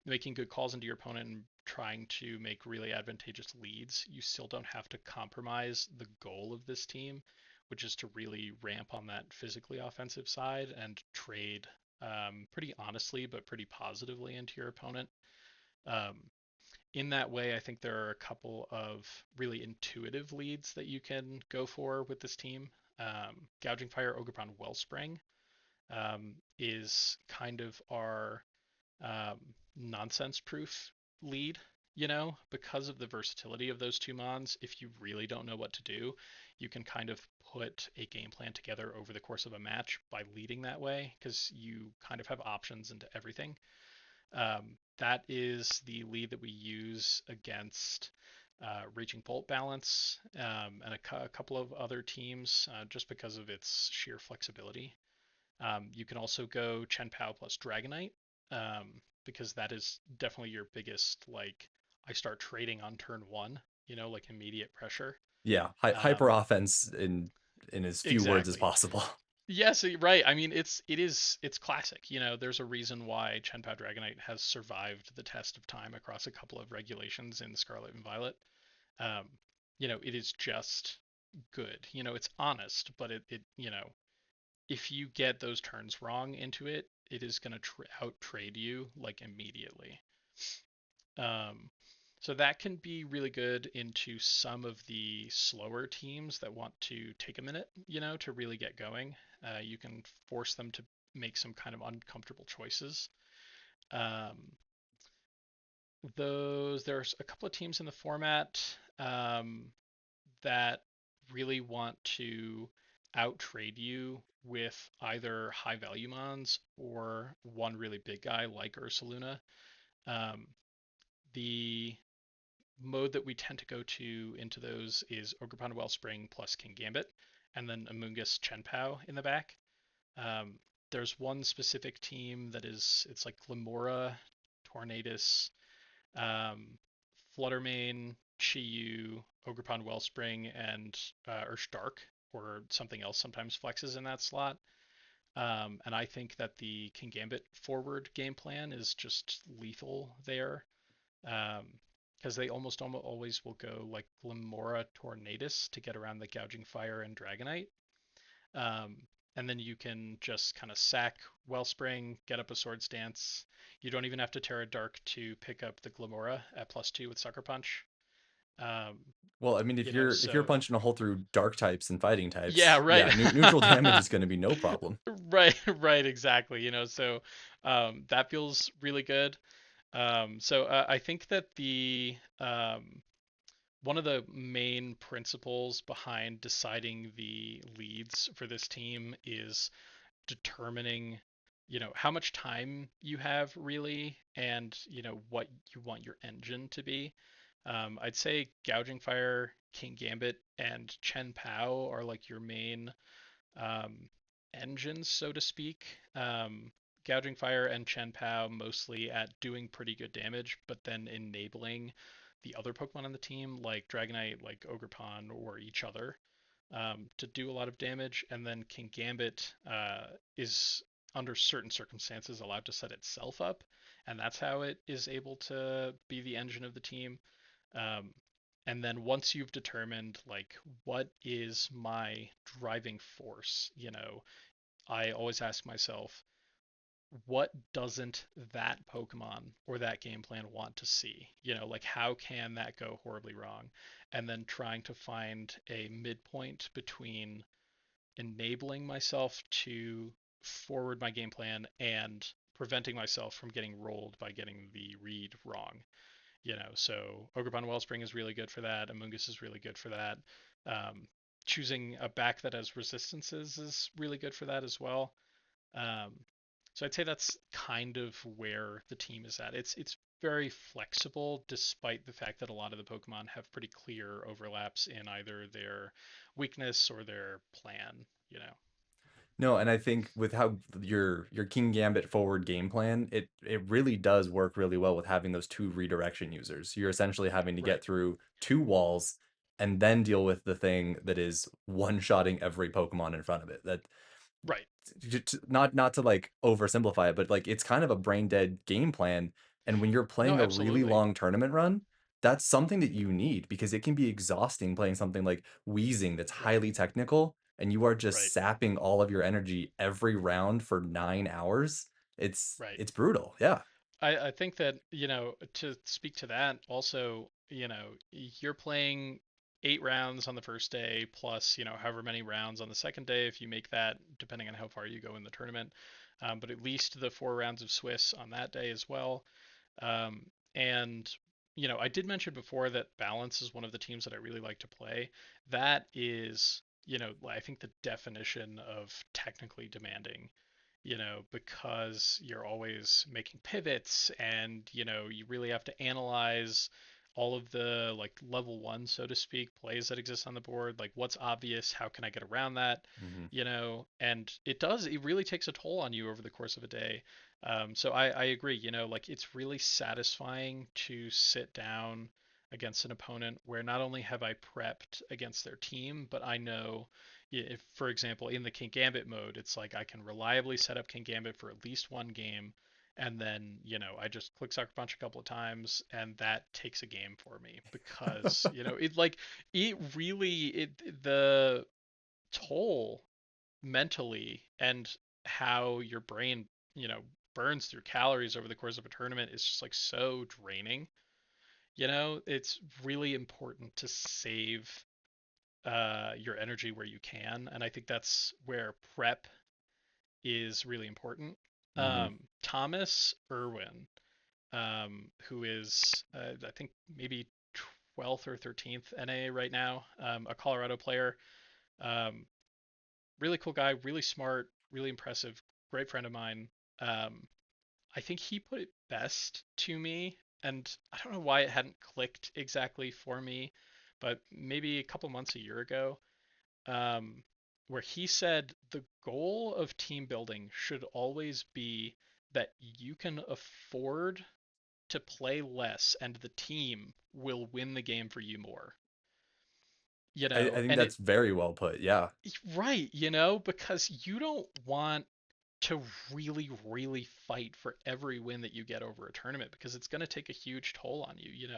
making good calls into your opponent and trying to make really advantageous leads, you still don't have to compromise the goal of this team, which is to really ramp on that physically offensive side and trade pretty honestly but pretty positively into your opponent. Um, in that way, I think there are a couple of really intuitive leads that you can go for with this team. Gouging Fire Ogerpon-Wellspring is kind of our um, nonsense proof lead, because of the versatility of those two mons. If you really don't know what to do, you can kind of put a game plan together over the course of a match by leading that way because you kind of have options into everything. That is the lead that we use against Raging Bolt Balance and a couple of other teams just because of its sheer flexibility. You can also go Chien-Pao plus Dragonite because that is definitely your biggest, like, I start trading on turn one, like immediate pressure. Yeah, hyper Um, offense in as few words as exactly. possible. Yes, right. I mean, it's classic. There's a reason why Chien-Pao Dragonite has survived the test of time across a couple of regulations in Scarlet and Violet. Um, it is just good. It's honest, but if you get those turns wrong into it, it is going to out trade you like immediately. Um, so that can be really good into some of the slower teams that want to take a minute, to really get going. You can force them to make some kind of uncomfortable choices. Um, there's a couple of teams in the format that really want to out trade you with either high value mons or one really big guy like Ursaluna. Um, the mode that we tend to go to into those is Ogerpon-Wellspring plus Kingambit, and then Amoongus Chien-Pao in the back. Um, there's one specific team that it's like Glimora, Tornadus, um, Fluttermane, Chi-Yu, Ogerpon-Wellspring, and Urstark, or something else sometimes flexes in that slot. And I think that the Kingambit forward game plan is just lethal there. Because they almost always will go like Glimora Tornadus to get around the Gouging Fire and Dragonite. Um, and then you can just kind of sack Wellspring, get up a Swords Dance. You don't even have to Terra Dark to pick up the Glimora at +2 with Sucker Punch. Um, Well, I mean, if you're so punching a hole through dark types and fighting yeah, types, right. yeah, neutral damage is going to be no problem. Right, right, exactly. So that feels really good. I think that the one of the main principles behind deciding the leads for this team is determining, how much time you have really, and what you want your engine to be. I'd say Gouging Fire, Kingambit, and Chien-Pao are like your main um, engines, so to speak. Gouging Fire and Chien-Pao mostly at doing pretty good damage, but then enabling the other Pokemon on the team, like Dragonite, like Ogerpon, or each other, to do a lot of damage. And then Kingambit is, under certain circumstances, allowed to set itself up, and that's how it is able to be the engine of the team. Um, and then once you've determined like what is my driving force, I always ask myself, what doesn't that Pokemon or that game plan want to see? Like how can that go horribly wrong? And then trying to find a midpoint between enabling myself to forward my game plan and preventing myself from getting rolled by getting the read wrong. So Ogerpon-Wellspring is really good for that. Amoongus is really good for that. Um, Choosing a back that has resistances is really good for that as well. Um, so I'd say that's kind of where the team is at. It's very flexible, despite the fact that a lot of the Pokemon have pretty clear overlaps in either their weakness or their plan. You know. No, and I think with how your King Gambit forward game plan, it really does work really well with having those two redirection users. You're essentially having to Right. get through two walls and then deal with the thing that is one-shotting every Pokemon in front of it. That Right. not to like oversimplify it, but like it's kind of a brain dead game plan. And when you're No, playing a really absolutely. long tournament run, that's something that you need because it can be exhausting playing something like Wheezing that's Right. highly technical and you are just Right. sapping all of your energy every round for 9 hours. Right. It's brutal. Yeah. I think that, to speak to that also, you're playing 8 rounds on the first day plus, however many rounds on the second day if you make that, depending on how far you go in the tournament. But at least the 4 rounds of Swiss on that day as well. And, I did mention before that Balance is one of the teams that I really like to play. That is, I think the definition of technically demanding, because you're always making pivots and, you really have to analyze all of the like level one, so to speak, plays that exist on the board. Like what's obvious? How can I get around that? Mhm. And it really takes a toll on you over the course of a day. So I agree, like it's really satisfying to sit down against an opponent where not only have I prepped against their team, but I know if, for example, in the Kingambit mode, it's like I can reliably set up Kingambit for at least one game, and then I just click Sucker Punch a couple of times, and that takes a game for me because it really the toll mentally and how your brain you know burns through calories over the course of a tournament is just like so draining. It's really important to save your energy where you can, and I think that's where prep is really important. Mhm. Thomas Irwin, who is I think maybe 12th or 13th NA right now, a Colorado player, um, really cool guy, really smart, really impressive, great friend of mine. Um, I think he put it best to me, and I don't know why it hadn't clicked exactly for me, but maybe a couple months, a year ago, um, where he said the goal of team building should always be that you can afford to play less and the team will win the game for you more. I think And that's very well put. Yeah. right, because you don't want to really, really fight for every win that you get over a tournament because it's going to take a huge toll on you.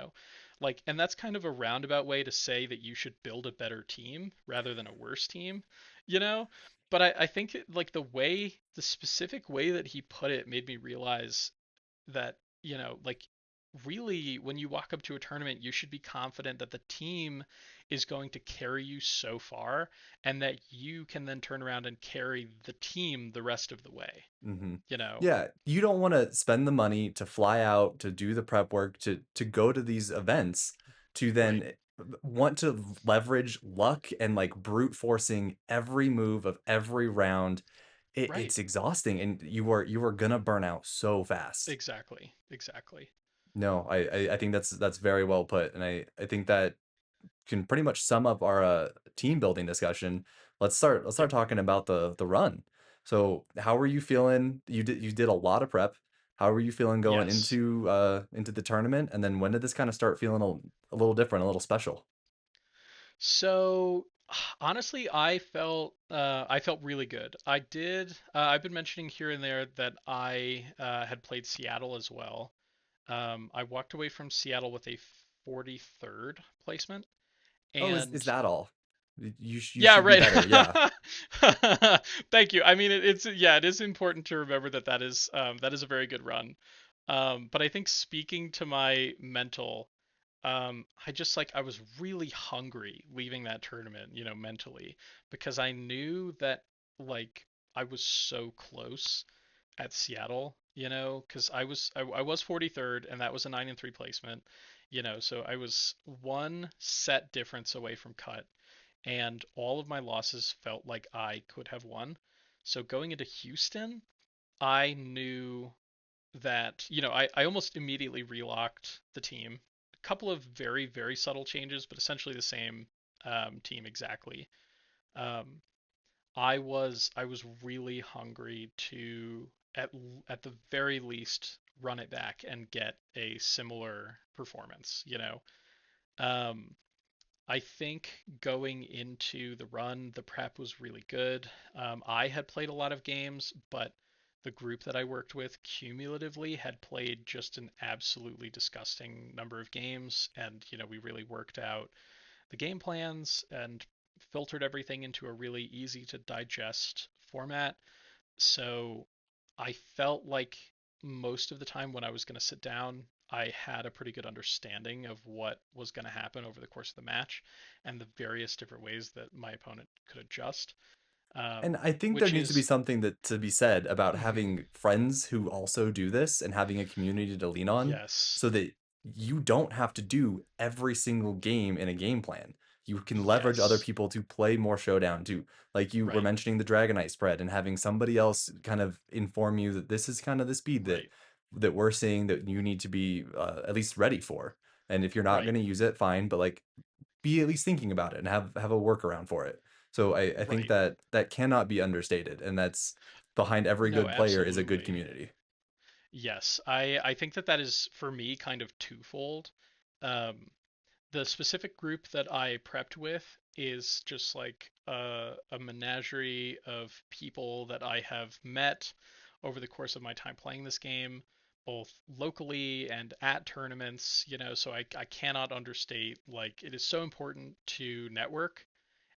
Like, and that's kind of a roundabout way to say that you should build a better team rather than a worse team, you know? But I think like the specific way that he put it made me realize that, like really when you walk up to a tournament, you should be confident that the team is going to carry you so far and that you can then turn around and carry the team the rest of the way, Mhm. you know? Yeah, you don't wanna spend the money to fly out, to do the prep work, to go to these events, to Right. then want to leverage luck and, like, brute forcing every move of every round. Right. It's exhausting, and you are gonna burn out so fast. Exactly. Exactly. No, I think that's very well put, and I think that can pretty much sum up our team building discussion. Let's start Yep. talking about the run. So how are you feeling? You did a lot of prep. How were you feeling going Yes. into the tournament? And then when did this kind of start feeling a little different, a little special? So honestly, I felt really good. I've been mentioning here and there that I had played Seattle as well. I walked away from Seattle with a 43rd placement, Oh, is and that all? You yeah, should be right. better. Yeah. Thank you. I mean, it's yeah, it is important to remember that that is a very good run. But I think speaking to my mental, I just like I was really hungry leaving that tournament, mentally, because I knew that like I was so close at Seattle, because I was 43rd and that was a 9-3 placement, so I was one set difference away from cut, and all of my losses felt like I could have won. So going into Houston, I knew that, I almost immediately relocked the team. A couple of very, very subtle changes, but essentially the same team exactly. Um, I was really hungry to at at the very least run it back and get a similar performance. Um, I think going into the run, the prep was really good. I had played a lot of games, but the group that I worked with cumulatively had played just an absolutely disgusting number of games. And, we really worked out the game plans and filtered everything into a really easy to digest format. So I felt like most of the time when I was going to sit down, I had a pretty good understanding of what was going to happen over the course of the match and the various different ways that my opponent could adjust. And I think there Which needs to be is, something that to be said about mhm, having friends who also do this and having a community to lean on yes, so that you don't have to do every single game in a game plan. You can leverage other yes, people to play more showdown too. Like you were right, mentioning the Dragonite spread and having somebody else kind of inform you that this is kind of the speed right, that we're seeing that you need to be at least ready for. And if you're not right, going to use it, fine, but like be at least thinking about it and have a workaround for it. So I think right. that that cannot be understated, and that's behind every No, good player is a good absolutely. community. Yes, I think that is for me kind of twofold. Um, the specific group that I prepped with is just like a menagerie of people that I have met over the course of my time playing this game, both locally and at tournaments, so I cannot understate, like, it is so important to network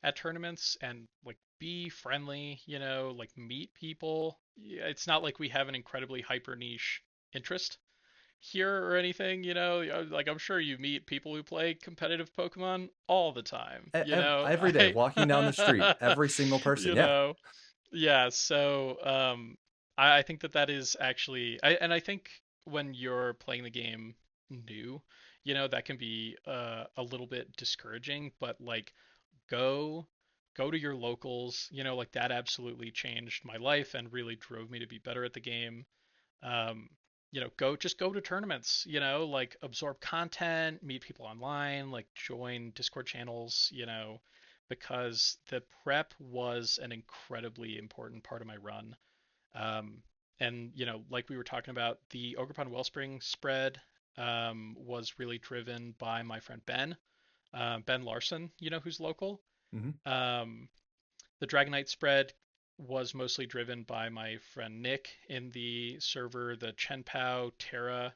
at tournaments and like be friendly, like meet people. It's not like we have an incredibly hyper niche interest here or anything, like I'm sure you meet people who play competitive Pokemon all the time, Every day, I walking down the street, every single person. you Yeah. know, yeah, so I think that is actually and I think when you're playing the game new, that can be a little bit discouraging, but like go go to your locals, like that absolutely changed my life and really drove me to be better at the game. um, go to tournaments, like absorb content, meet people online, like join Discord channels, because the prep was an incredibly important part of my run. Um, and like we were talking about, the Ogerpon-Wellspring spread was really driven by my friend Ben Larson, who's local. Hmm. Um, the Dragonite spread was mostly driven by my friend Nick in the server. The Chien-Pao Terra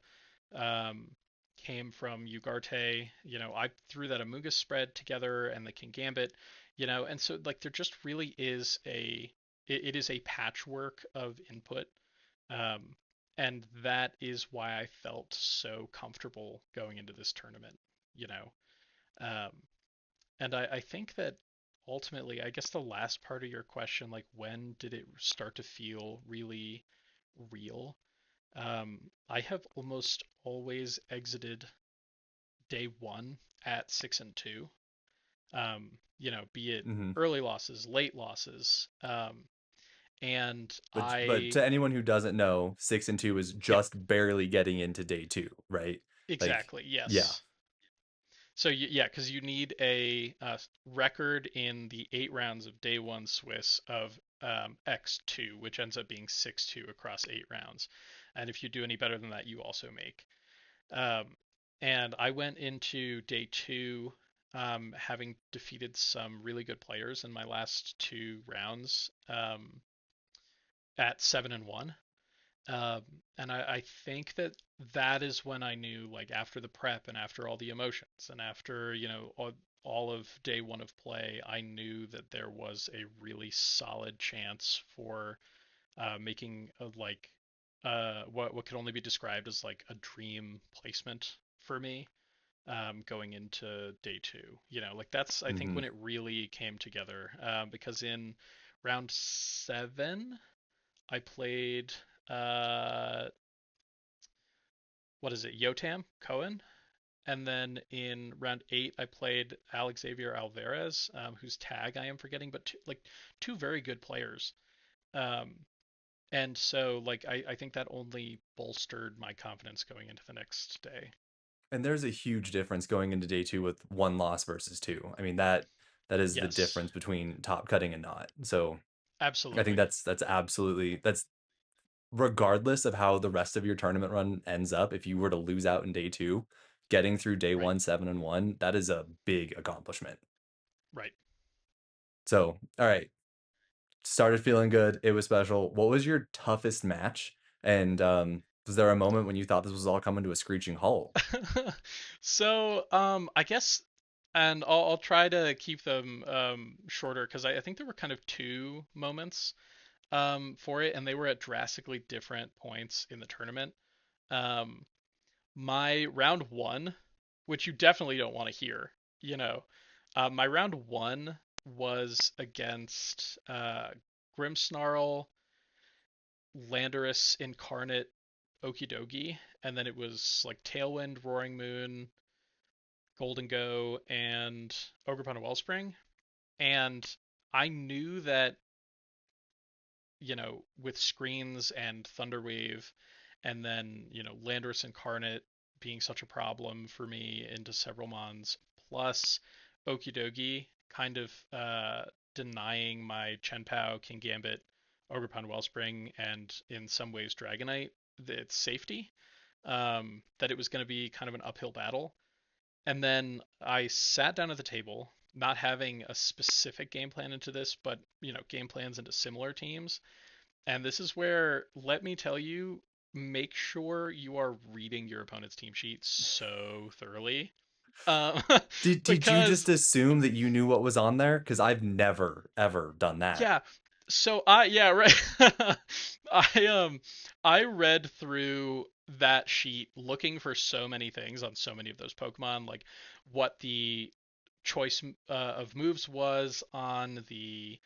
um, came from Ugarte. I threw that Amoongus spread together and the Kingambit. And so like there just really is it is a patchwork of input. Um, and that is why I felt so comfortable going into this tournament. You know, um, and I think that ultimately, I guess the last part of your question, like when did it start to feel really real? I have almost always exited day one at 6-2. Be it Hmm. early losses, late losses, and But to anyone who doesn't know, 6-2 is yeah, just barely getting into day two, right? Like, exactly, yeah. yes. So yeah, because you need a record in the 8 rounds of day one Swiss of X2, which ends up being 6-2 across 8 rounds. and if you do any better than that, you also make. Um, and I went into day two having defeated some really good players in my last two rounds at 7-1. Um, and I think that that is when I knew, like after the prep and after all the emotions and after, all of day one of play, I knew that there was a really solid chance for making what could only be described as like a dream placement for me going into day two. Like that's I think Hmm. when it really came together because in round seven I played uh, what is it, Yotam Cohen, and then in round eight I played Alex Xavier Alvarez, whose tag I am forgetting, but two very good players. Um, and so like I think that only bolstered my confidence going into the next day. And there's a huge difference going into day two with one loss versus two. I mean that is the Yes, difference between top cutting and not. So I think absolutely. that's absolutely that's regardless of how the rest of your tournament run ends up. If you were to lose out in day two, getting through day Right, one 7-1, that is a big accomplishment. right. So all right, started feeling good. It was special. What was your toughest match? And was there a moment when you thought this was all coming to a screeching halt? So I guess, and I'll try to keep them shorter because I think there were kind of two moments for it, and they were at drastically different points in the tournament. Um, my round one, which you definitely don't want to hear, you know, my round one was against Grimmsnarl, Landorus Incarnate, Okidogi, and then it was like Tailwind, Roaring Moon, Golden Go, and Ogerpon-Wellspring. And I knew that, with screens and Thunderwave, and then, Landorus Incarnate being such a problem for me into several mons, plus Okidogi kind of denying my Chien-Pao, Kingambit, Ogerpon-Wellspring, and in some ways Dragonite its safety, that it was going to be kind of an uphill battle. And then I sat down at the table, not having a specific game plan into this, but game plans into similar teams. And this is where, let me tell you, make sure you are reading your opponent's team sheet so thoroughly. Um, Did you just because assume that you knew what was on there? Because I've never ever done that. yeah, so yeah, right. I I read through that sheet looking for so many things on so many of those Pokemon, like what the choice of moves was on the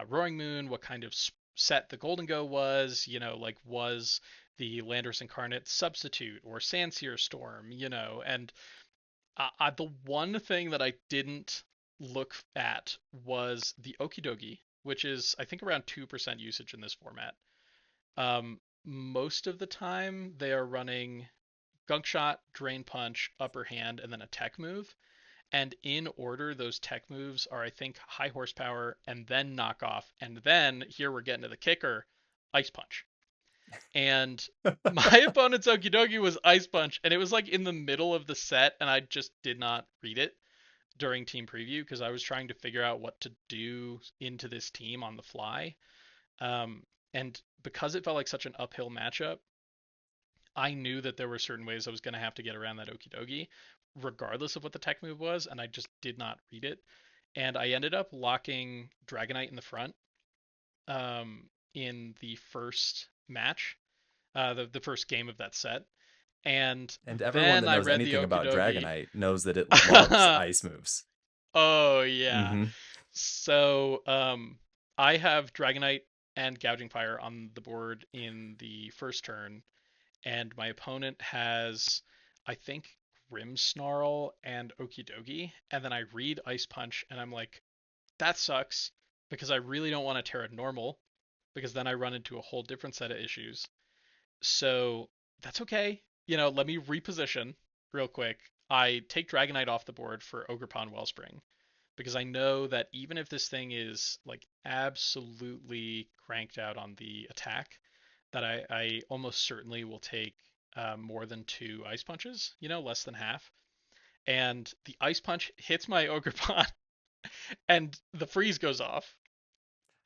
Roaring Moon, what kind of set the Golden Go was, like was the Landorus Incarnate substitute or Sandsear Storm, and the one thing that I didn't look at was the Okidogi, which is I think around 2% usage in this format. Most of the time they are running Gunk Shot, Drain Punch, Upper Hand, and then a Tech move. And in order, those tech moves are, I think, high horsepower and then knockoff. And then, here we're getting to the kicker, Ice Punch. And my opponent's Okidogi was Ice Punch. And it was like in the middle of the set, and I just did not read it during team preview because I was trying to figure out what to do into this team on the fly. And because it felt like such an uphill matchup, I knew that there were certain ways I was going to have to get around that Okidogi, regardless of what the tech move was, and I just did not read it. And I ended up locking Dragonite in the front in the first match, the first game of that set. And And everyone then that I knows read the anything about Okidogi. Dragonite knows that it loves ice moves. Oh yeah. Hmm. So I have Dragonite and Gouging Fire on the board in the first turn, and my opponent has, I think, Grimmsnarl and Okidogi, and then I read Ice Punch, and I'm like, that sucks because I really don't want to Terra Normal because then I run into a whole different set of issues. So that's okay. Let me reposition real quick. I take Dragonite off the board for Ogerpon-Wellspring because I know that even if this thing is like absolutely cranked out on the attack, that I almost certainly will take more than two ice punches, less than half. And the ice punch hits my Ogerpon and the freeze goes off.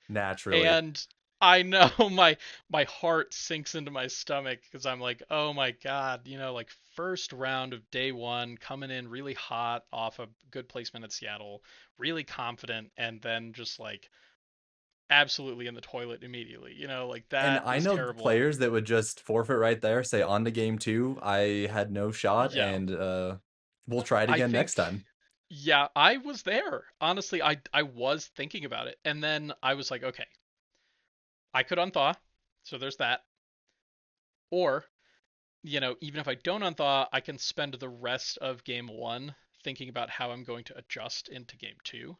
Naturally. And I know my heart sinks into my stomach because I'm like, oh my God, like first round of day one, coming in really hot off a good placement at Seattle, really confident, and then just like absolutely in the toilet immediately. Like And that I was know terrible. players that would just forfeit right there, say on to game two, I had no shot, Yeah. and we'll try it I again next think time. yeah, I was there. Honestly, I was thinking about it. And then I was like, okay, I could unthaw. So there's that. Or, even if I don't unthaw, I can spend the rest of game one thinking about how I'm going to adjust into game two.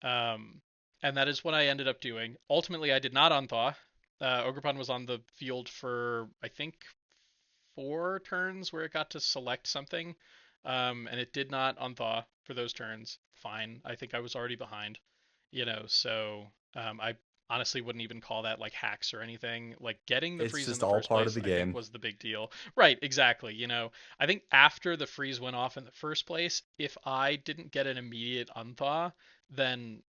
Um, and that is what I ended up doing. Ultimately, I did not unthaw. Ogerpon was on the field for, I think, 4 turns where it got to select something. And it did not unthaw for those turns. Fine. I think I was already behind, so I honestly wouldn't even call that like hacks or anything. Like getting the It's freeze in just the all first part of place, the I think game. was the big deal. Right, exactly. I think after the freeze went off in the first place, if I didn't get an immediate unthaw, then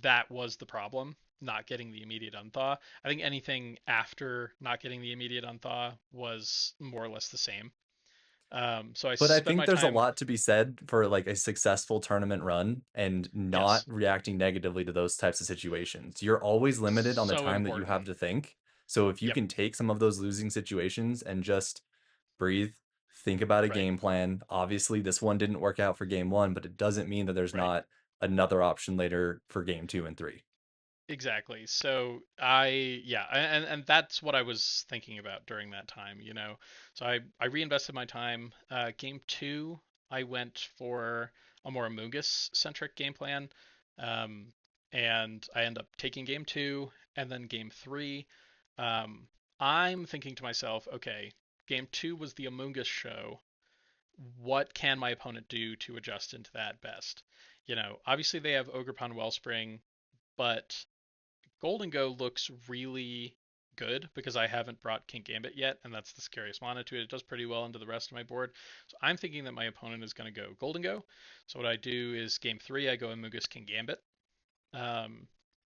that was the problem, not getting the immediate unthaw. I think anything after not getting the immediate unthaw was more or less the same. So I But I spent think my there's a time. lot to be said for like a successful tournament run and not Yes, reacting negatively to those types of situations. You're always limited on the so time that you have important. to think. So if you Yep, can take some of those losing situations and just breathe, think about a right, game plan. Obviously, this one didn't work out for game one, but it doesn't mean that there's right. not another option later for game two and three. Exactly. So yeah, and that's what I was thinking about during that time, So I reinvested my time. Game two, I went for a more Amoongus centric game plan, um, and I end up taking game two, and then game three. Um, I'm thinking to myself, okay, game two was the Amoongus show. What can my opponent do to adjust into that best? Obviously they have Ogerpon-Wellspring, but Golden Go looks really good because I haven't brought Kingambit yet, and that's the scariest mana to it. It does pretty well into the rest of my board. So I'm thinking that my opponent is going to go Golden Go. So what I do is game three, I go Amoongus Kingambit.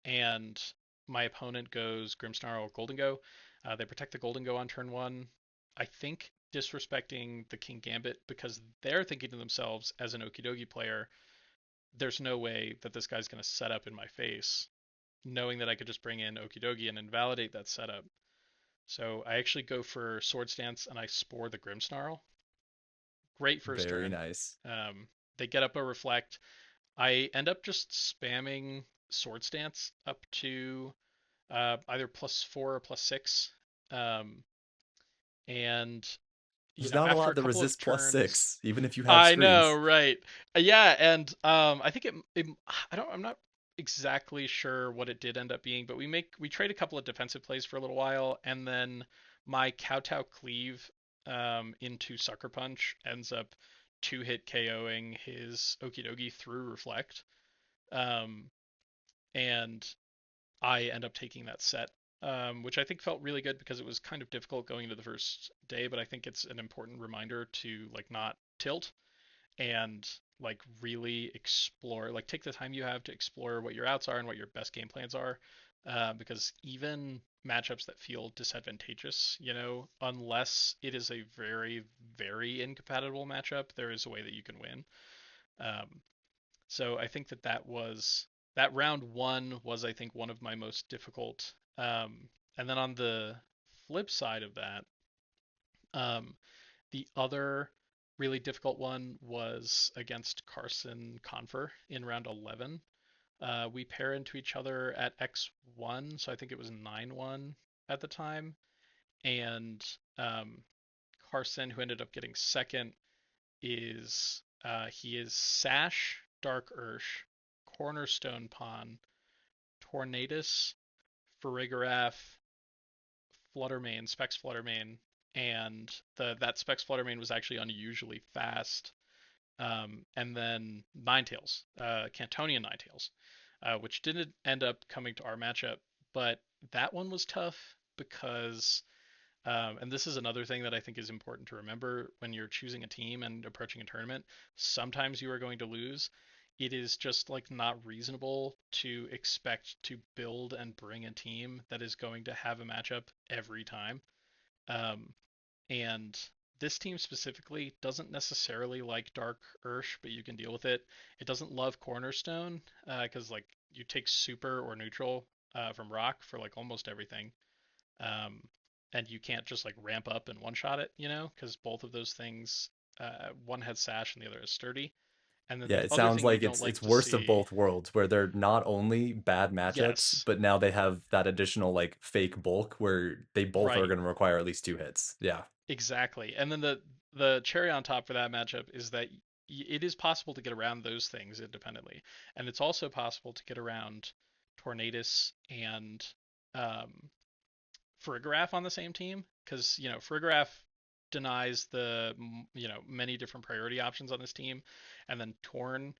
And my opponent goes Grimmsnarl Golden Go. They protect the Golden Go on turn one. I think disrespecting the Kingambit because they're thinking to themselves as an Okidogi player, there's no way that this guy's going to set up in my face knowing that I could just bring in Okidogi and invalidate that setup. So I actually go for Sword Stance and I Spore the Grimmsnarl. Great first Very turn. nice. They get up a Reflect. I end up just spamming Sword Stance up to either +4 or +6. Um, and, There's not a after lot a that couple of resists plus turns, six, even if you have I know, screens. right? Yeah, and I think I'm not exactly sure what it did end up being, but we trade a couple of defensive plays for a little while, and then my Kowtow Cleave into Sucker Punch ends up two-hit KOing his Okidogi through Reflect, um, and I end up taking that set, which I think felt really good because it was kind of difficult going into the first day, but I think it's an important reminder to like not tilt and like really explore, like take the time you have to explore what your outs are and what your best game plans are, because even matchups that feel disadvantageous, unless it is a very very incompatible matchup, there is a way that you can win. um, so I think that round one was, I think, one of my most difficult. And then on the flip side of that, um, the other really difficult one was against Carson Confer in round 11. We pair into each other at X1, so I think it was 9-1 at the time. And um, Carson, who ended up getting second, he is Sash, Dark Ursh, Cornerstone Pawn, Tornadus, Farigiraf, Fluttermane, Specs Fluttermane, and that Specs Fluttermane was actually unusually fast. And then Ninetales, Cantonian Ninetales, which didn't end up coming to our matchup, but that one was tough because and this is another thing that I think is important to remember when you're choosing a team and approaching a tournament. Sometimes you are going to lose. It is just like not reasonable to expect to build and bring a team that is going to have a matchup every time. Um, and this team specifically doesn't necessarily like Dark Ursh, but you can deal with it. It doesn't love Cornerstone because like you take super or neutral from Rock for like almost everything, um, and you can't just like ramp up and one shot it, because both of those things, one has Sash and the other is Sturdy. And then Yeah, the it other sounds thing you like don't it's like to worst of see, both worlds, where they're not only bad matchups, yes, but now they have that additional like fake bulk where they both are right, going to require at least 2 hits. Yeah. exactly. And then the cherry on top for that matchup is that it is possible to get around those things independently, and it's also possible to get around Tornadus and um, Farigiraf on the same team because Farigiraf denies the many different priority options on this team, and then Torn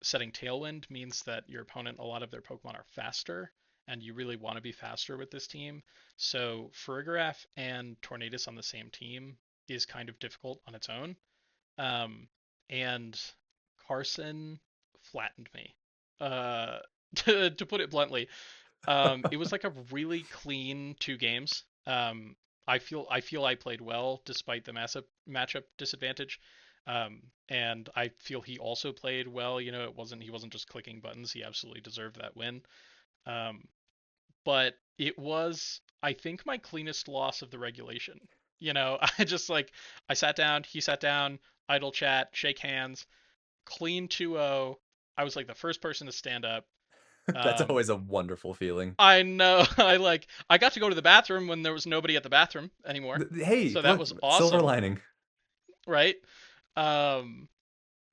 setting Tailwind means that your opponent, a lot of their Pokemon are faster, and you really want to be faster with this team. So Farigiraf and Tornadus on the same team is kind of difficult on its own. Um, and Carson flattened me. Uh, to put it bluntly, it was like a really clean 2 games. I feel I played well despite the massive matchup disadvantage. And I feel he also played well. He wasn't just clicking buttons. He absolutely deserved that win. Um, but it was, I think, my cleanest loss of the regulation. I just like I sat down, he sat down, idle chat, shake hands, clean 2-0. I was like the first person to stand up. That's Um, always a wonderful feeling. I know. I got to go to the bathroom when there was nobody at the bathroom anymore. Hey, So that look, was silver awesome, lining. right? Um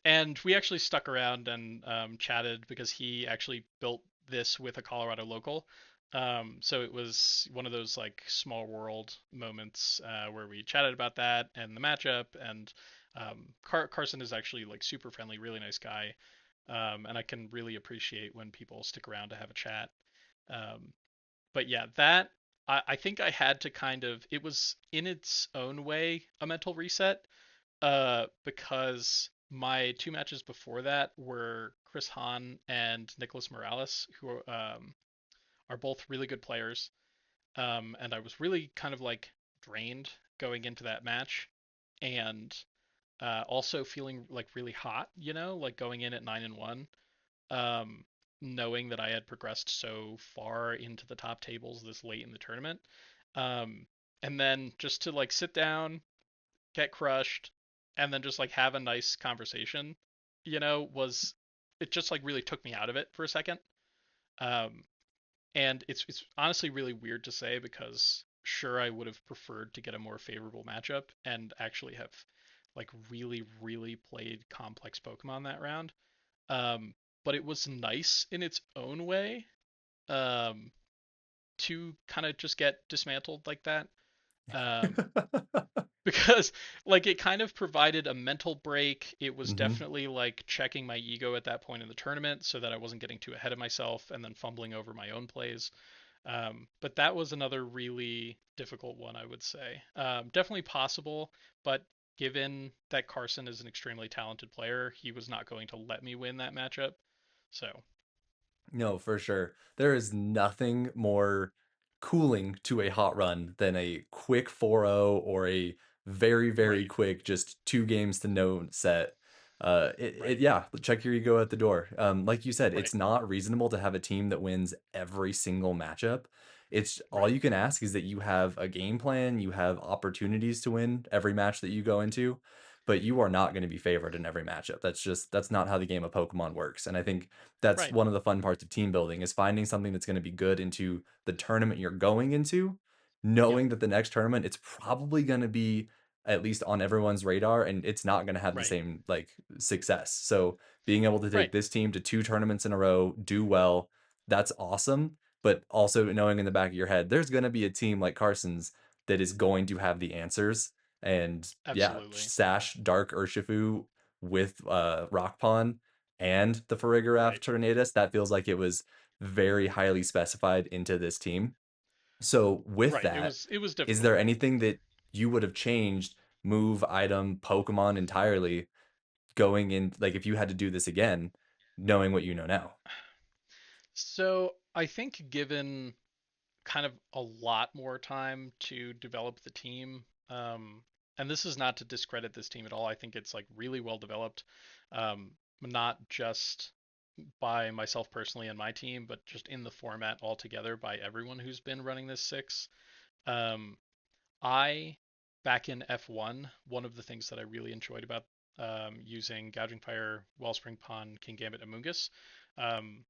and we actually stuck around and chatted because he actually built this with a Colorado local. So it was one of those like small world moments where we chatted about that and the matchup. And Carson is actually like super friendly, really nice guy. And I can really appreciate when people stick around to have a chat. Um, but yeah, that I think I had to kind of, it was in its own way a mental reset, because my 2 matches before that were Chris Hahn and Nicholas Morales, who are both really good players. And I was really kind of like drained going into that match, and also feeling like really hot, like going in at 9-1, um, knowing that I had progressed so far into the top tables this late in the tournament. Um, and then just to like sit down, get crushed, and then just like have a nice conversation, was it just like really took me out of it for a second. Um, and it's honestly really weird to say because sure I would have preferred to get a more favorable matchup and actually have like really really played complex Pokemon that round. Um, but it was nice in its own way, um, to kind of just get dismantled like that. Um, because like it kind of provided a mental break. It was Hmm. definitely like checking my ego at that point in the tournament so that I wasn't getting too ahead of myself and then fumbling over my own plays. But that was another really difficult one, I would say. Definitely possible, but given that Carson is an extremely talented player, he was not going to let me win that matchup. So, No, for sure. There is nothing more cooling to a hot run than a quick 4-0 or a very, very right, quick just 2 games to no set. right, Yeah, check your ego at the door. Like you said, right, it's not reasonable to have a team that wins every single matchup. It's all right, you can ask is that you have a game plan, you have opportunities to win every match that you go into, but you are not going to be favored in every matchup. That's not how the game of Pokemon works. And I think that's right. one of the fun parts of team building is finding something that's going to be good into the tournament you're going into, Yep, knowing that the next tournament it's probably going to be at least on everyone's radar and it's not going to have the right, same like success. So being able to right. take this team to 2 tournaments in a row, do well, that's awesome. But also knowing in the back of your head, there's going to be a team like Carson's that is going to have the answers. And yeah, Absolutely. Sash, Dark Urshifu with Rock Pond and the Farigiraf Right. Tornadus, that feels like it was very highly specified into this team. So with Right. that, It was is difficult. there anything that you would have changed, move, item, Pokemon entirely, going in, like if you had to do this again, knowing what you know now? So I think given kind of a lot more time to develop the team, and this is not to discredit this team at all. I think it's like really well developed, not just by myself personally and my team, but just in the format altogether by everyone who's been running this six. Um, I back in F1, one of the things that I really enjoyed about using Gouging Fire, Wellspring Pond, Kingambit, Amoongus, um,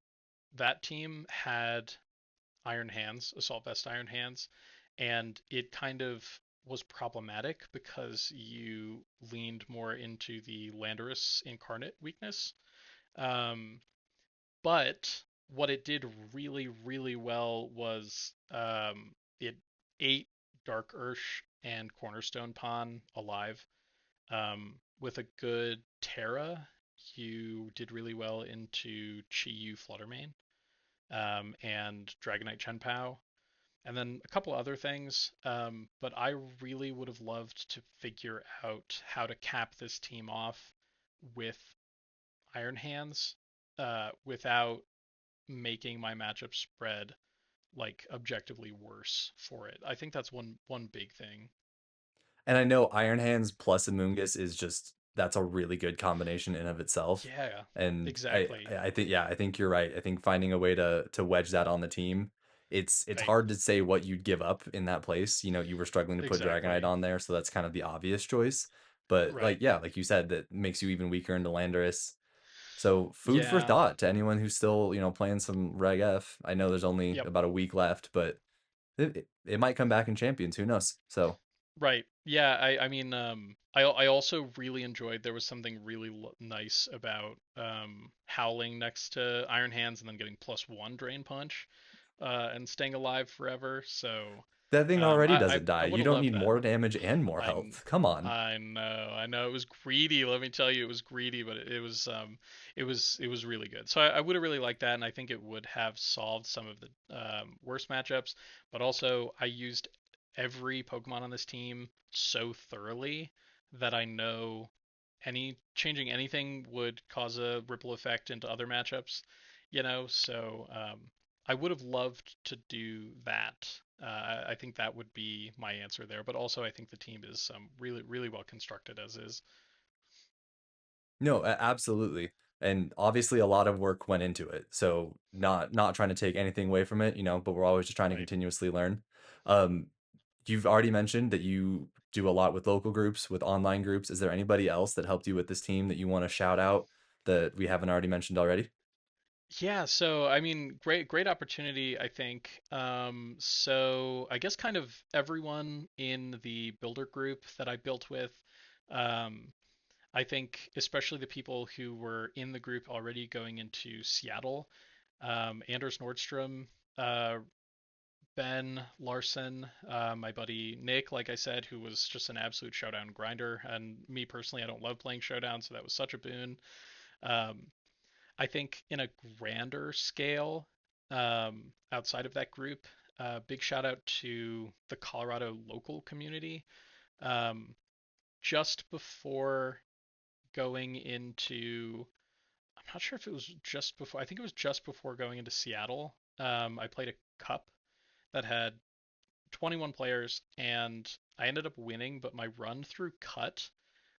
that team had Iron Hands, Assault Vest Iron Hands, and it kind of was problematic because you leaned more into the Landorus incarnate weakness. Um, but what it did really, really well was it ate Dark Ursh and Cornerstone Pawn alive. With a good Terra, you did really well into Chi-Yu Fluttermane and Dragonite Chien-Pao, and then a couple other things. But I really would have loved to figure out how to cap this team off with Iron Hands without making my matchup spread like objectively worse for it. I think that's one big thing. And I know Iron Hands plus Amoongus is just that's a really good combination in of itself. Yeah, And exactly. I think yeah, I think you're right. I think finding a way to wedge that on the team, it's Right. hard to say what you'd give up in that place. You know, you were struggling to put Dragonite Exactly. on there, so that's kind of the obvious choice. But like Right. yeah, like you said, that makes you even weaker into Landorus. So food for Yeah. thought to anyone who's still, playing some Reg F. I know there's only Yep. about a week left, but it might come back in Champions. Who knows? So Right. Yeah. I mean, I also really enjoyed. There was something really nice about howling next to Iron Hands and then getting +1 Drain Punch, and staying alive forever. So, that thing already I doesn't die. would You have don't loved need that. more damage and more I health. Come on. I know it was greedy. Let me tell you, it was greedy, but it was it was really good. So I would have really liked that, and I think it would have solved some of the worst matchups. But also, I used every Pokemon on this team so thoroughly that I know any changing anything would cause a ripple effect into other matchups. So I would have loved to do that. I think that would be my answer there. But also, I think the team is really, really well constructed as is. No, absolutely. And obviously a lot of work went into it. So not trying to take anything away from it, but we're always just trying to Right. continuously learn. Um, you've already mentioned that you do a lot with local groups, with online groups. Is there anybody else that helped you with this team that you want to shout out that we haven't already mentioned already? Yeah, so I mean, great opportunity, I think. So I guess kind of everyone in the builder group that I built with, um, I think especially the people who were in the group already going into Seattle, Anders Nordstrom, uh, Ben Larson, my buddy Nick, like I said, who was just an absolute showdown grinder, and me personally, I don't love playing showdown, so that was such a boon. Um, I think in a grander scale, outside of that group, big shout out to the Colorado local community. Um, just before going into, I'm not sure if it was just before, I think it was just before going into Seattle. I played a cup that had 21 players and I ended up winning, but my run through cut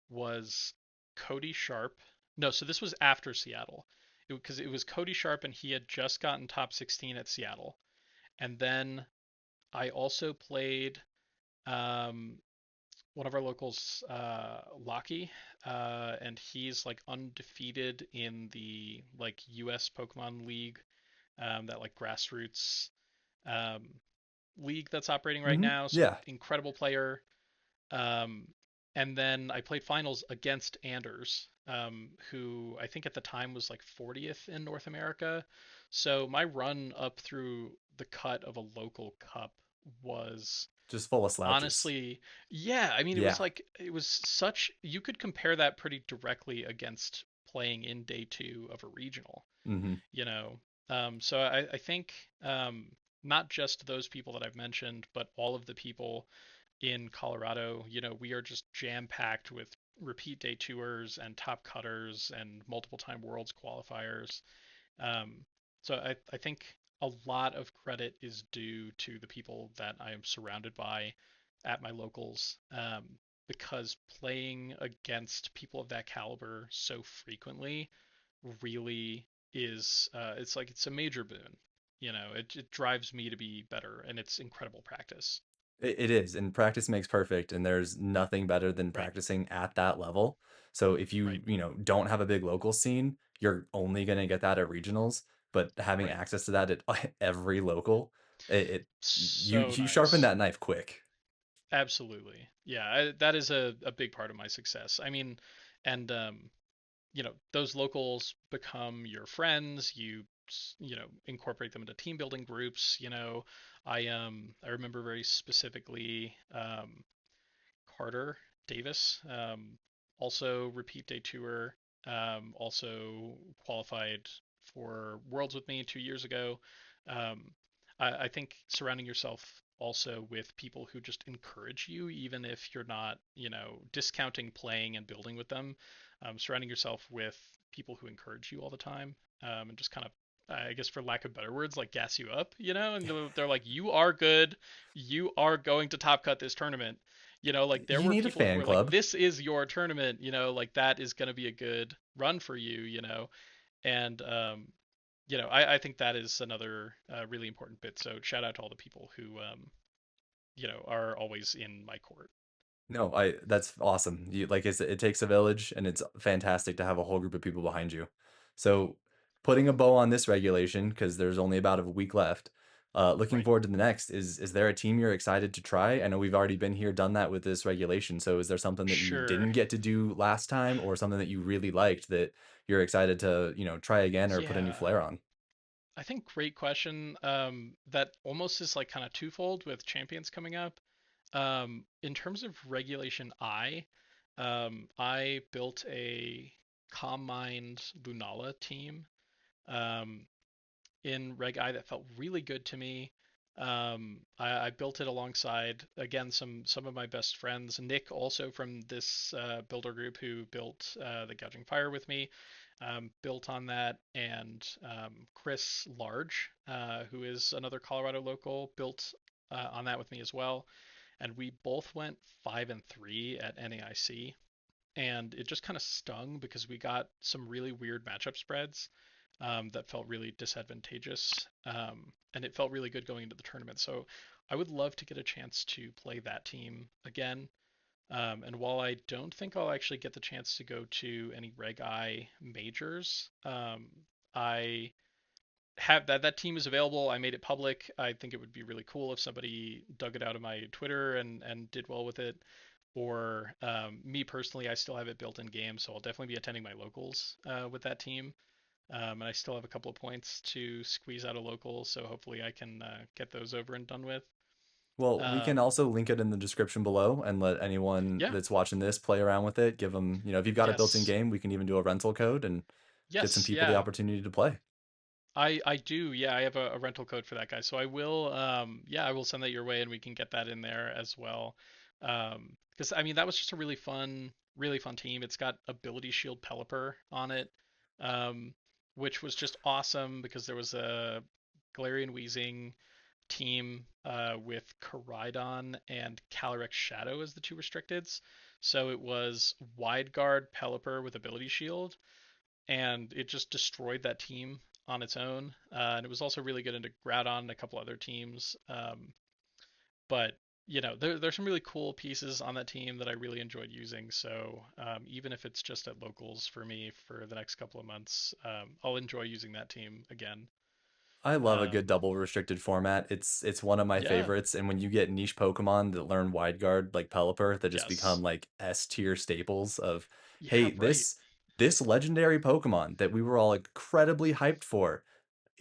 was Cody Sharp. No, so this was after Seattle. Because it was Cody Sharp and he had just gotten top 16 at Seattle. And then I also played um, one of our locals, Lockie, and he's like undefeated in the like U.S. Pokemon League, that like grassroots um, league that's operating right now. So Yeah, incredible player. Um, and then I played finals against Anders, who I think at the time was like 40th in North America. So my run up through the cut of a local cup was just full of slouches. honestly, yeah. I mean, Yeah. it was such, you could compare that pretty directly against playing in day two of a regional, hmm you know. So I think, not just those people that I've mentioned, but all of the people in Colorado. We are just jam packed with repeat day tours and top cutters and multiple time worlds qualifiers. Um, so I think a lot of credit is due to the people that I am surrounded by at my locals, because playing against people of that caliber so frequently really is, it's a major boon. It drives me to be better, and it's incredible practice. It is, and practice makes perfect, and there's nothing better than Right, practicing at that level. So if right, you don't have a big local scene, you're only gonna get that at regionals, but having right. access to that at every local, it you So you sharpen nice. that knife quick. Absolutely. Yeah, that is a big part of my success. I mean, and those locals become your friends. You incorporate them into team building groups. I remember very specifically, Carter Davis, also repeat day tour, also qualified for Worlds with me 2 years ago. Um, I think surrounding yourself also with people who just encourage you, even if you're not, discounting playing and building with them, surrounding yourself with people who encourage you all the time, and just kind of, I guess for lack of better words, like gas you up, and they're like, you are good, you are going to top cut this tournament. Like there You were need a people who fan were like, club. this is your tournament, like that is going to be a good run for you, and I think that is another really important bit. So shout out to all the people who, are always in my court. No, I that's awesome. Like I said, it takes a village, and it's fantastic to have a whole group of people behind you. So, putting a bow on this regulation, because there's only about a week left. Looking Right. forward to the next. Is there a team you're excited to try? I know we've already been here, done that with this regulation. So, is there something that you Sure. didn't get to do last time, or something that you really liked that you're excited to try again or put a new Yeah. flair on? I think great question. That almost is like kind of twofold with champions coming up. In terms of regulation I built a Calm Mind Lunala team, um, in Reg I that felt really good to me. I built it alongside again some of my best friends. Nick, also from this builder group who built the Gouging Fire with me, built on that, and Chris Large, who is another Colorado local, built on that with me as well. And we both went 5-3 at NAIC, and it just kind of stung because we got some really weird matchup spreads, that felt really disadvantageous, and it felt really good going into the tournament. So I would love to get a chance to play that team again. And while I don't think I'll actually get the chance to go to any Reg I majors, I have that team is available. I made it public. I think it would be really cool if somebody dug it out of my Twitter and did well with it. Or me personally, I still have it built in game, so I'll definitely be attending my locals with that team. And I still have a couple of points to squeeze out of local, so hopefully I can get those over and done with. Well, we can Um, also link it in the description below and let anyone yeah, that's watching this play around with it. Give them, if you've got a built-in yes, game, we can even do a rental code and get some yes, people the yeah. opportunity to play. I do. Yeah, I have a rental code for that guy. So I will, yeah, I will send that your way and we can get that in there as well. Because I mean that was just a really fun team. It's got Ability Shield Pelipper on it, um, which was just awesome because there was a Galarian Weezing team with Miraidon and Calyrex Shadow as the two restricteds. So it was Wide Guard Pelipper with Ability Shield, and it just destroyed that team on its own. And it was also really good into Groudon and a couple other teams. But there's some really cool pieces on that team that I really enjoyed using. So even if it's just at locals for me for the next couple of months, I'll enjoy using that team again. I love a good Um, double restricted format. It's one of my yeah, favorites. And when you get niche Pokemon that learn wide guard like Pelipper that just become yes, like S tier staples of, yeah, hey, right. this legendary Pokemon that we were all incredibly hyped for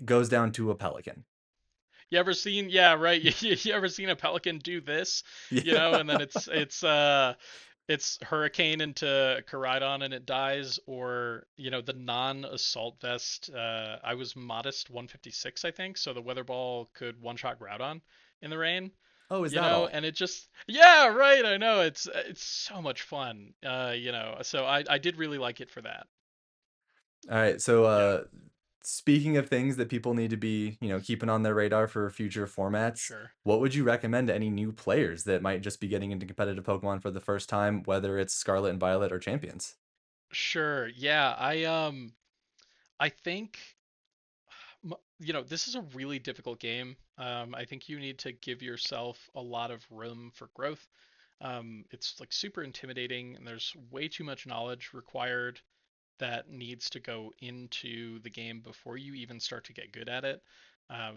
goes down to a Pelican. You ever seen, yeah, right? You ever seen a pelican do this? Yeah. And then it's It's Hurricane into Koraidon and it dies, or the non-assault vest. I was modest 156, I think, so the weather ball could one-shot Groudon in the rain. Oh, is that all? And it just, yeah, right. I know it's so much fun. So I did really like it for that. All right. So, Yeah, speaking of things that people need to be, keeping on their radar for future formats, sure. what would you recommend to any new players that might just be getting into competitive Pokemon for the first time, whether it's Scarlet and Violet or Champions? Sure. Yeah, I think this is a really difficult game. I think you need to give yourself a lot of room for growth. It's like super intimidating, and there's way too much knowledge required that needs to go into the game before you even start to get good at it.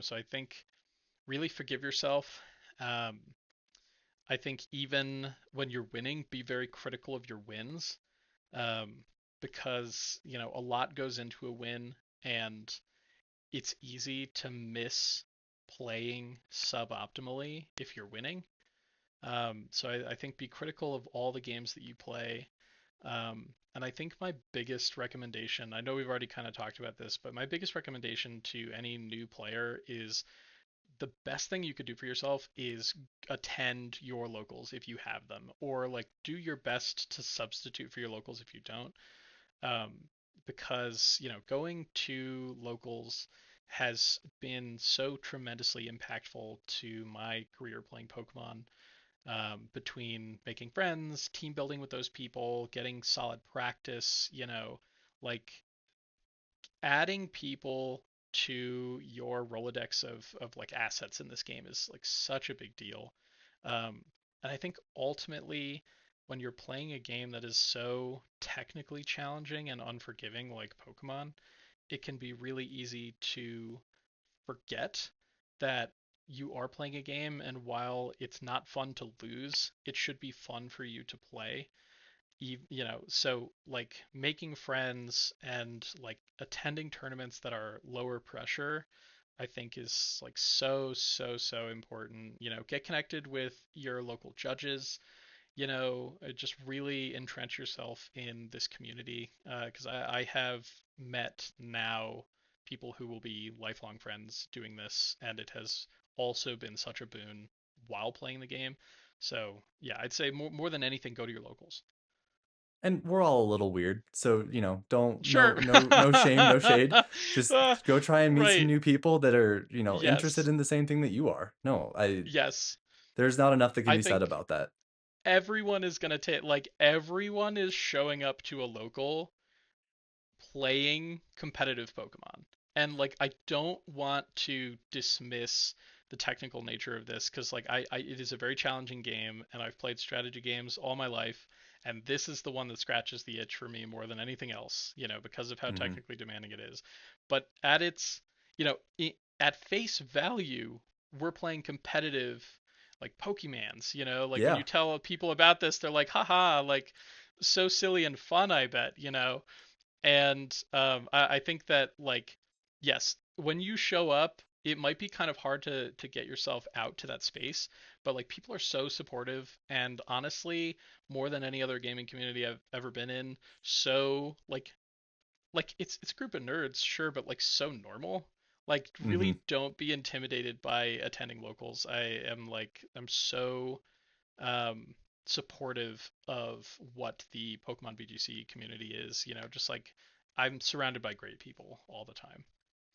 So I think really forgive yourself. Um, I think even when you're winning, be very critical of your wins, um, because a lot goes into a win, and it's easy to miss playing suboptimally if you're winning. So I think be critical of all the games that you play. And I think my biggest recommendation, I know we've already kind of talked about this, but my biggest recommendation to any new player is the best thing you could do for yourself is attend your locals if you have them, or like do your best to substitute for your locals if you don't. Um, because going to locals has been so tremendously impactful to my career playing Pokemon. Between making friends, team building with those people, getting solid practice, like adding people to your Rolodex of like assets in this game is like such a big deal. And I think ultimately, when you're playing a game that is so technically challenging and unforgiving like Pokemon, it can be really easy to forget that you are playing a game, and while it's not fun to lose, it should be fun for you to play. So like making friends and like attending tournaments that are lower pressure, I think is like so, so, so important. Get connected with your local judges, just really entrench yourself in this community. Because I have met now people who will be lifelong friends doing this, and it has also been such a boon while playing the game. So yeah, I'd say more than anything, go to your locals. And we're all a little weird, so don't Sure. no shame, no shade. Just Uh, go try and meet some right. new people that are interested Yes. in the same thing that you are. No, I Yes. there's not enough that can I be said think about that. everyone is going to take, like, everyone is showing up to a local playing competitive Pokemon. And like I don't want to dismiss the technical nature of this because like it is a very challenging game, and I've played strategy games all my life, and this is the one that scratches the itch for me more than anything else, because of how Hmm. technically demanding it is. But at its, you know, at face value, we're playing competitive like Pokemans, like when you Yeah. tell people about this, they're like, haha, like so silly and fun, I bet, and I think that like yes, when you show up, it might be kind of hard to get yourself out to that space, but like people are so supportive, and honestly, more than any other gaming community I've ever been in, so like it's a group of nerds, sure, but like so normal. Like Hmm. really don't be intimidated by attending locals. I'm so um, supportive of what the Pokemon BGC community is. Just like I'm surrounded by great people all the time.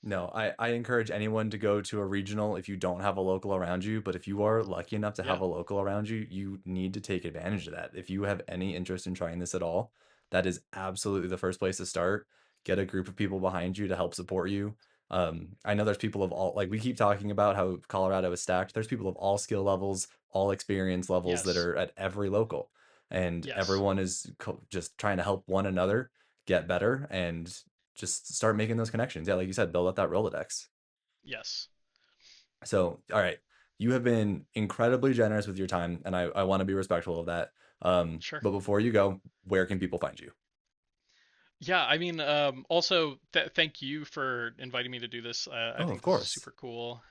No, I encourage anyone to go to a regional if you don't have a local around you. But if you are lucky enough to have Yeah. a local around you, you need to take advantage of that. If you have any interest in trying this at all, that is absolutely the first place to start. Get a group of people behind you to help support you. I know there's people of all, like we keep talking about how Colorado is stacked. There's people of all skill levels, all experience levels that Yes. are at every local, and Yes. everyone is just trying to help one another get better and just start making those connections. Yeah, like you said, build up that Rolodex. Yes. So, all right, you have been incredibly generous with your time, and I want to be respectful of that. Sure. But before you go, where can people find you? Yeah, I mean, also thank you for inviting me to do this. I Oh, think of this is course. super cool.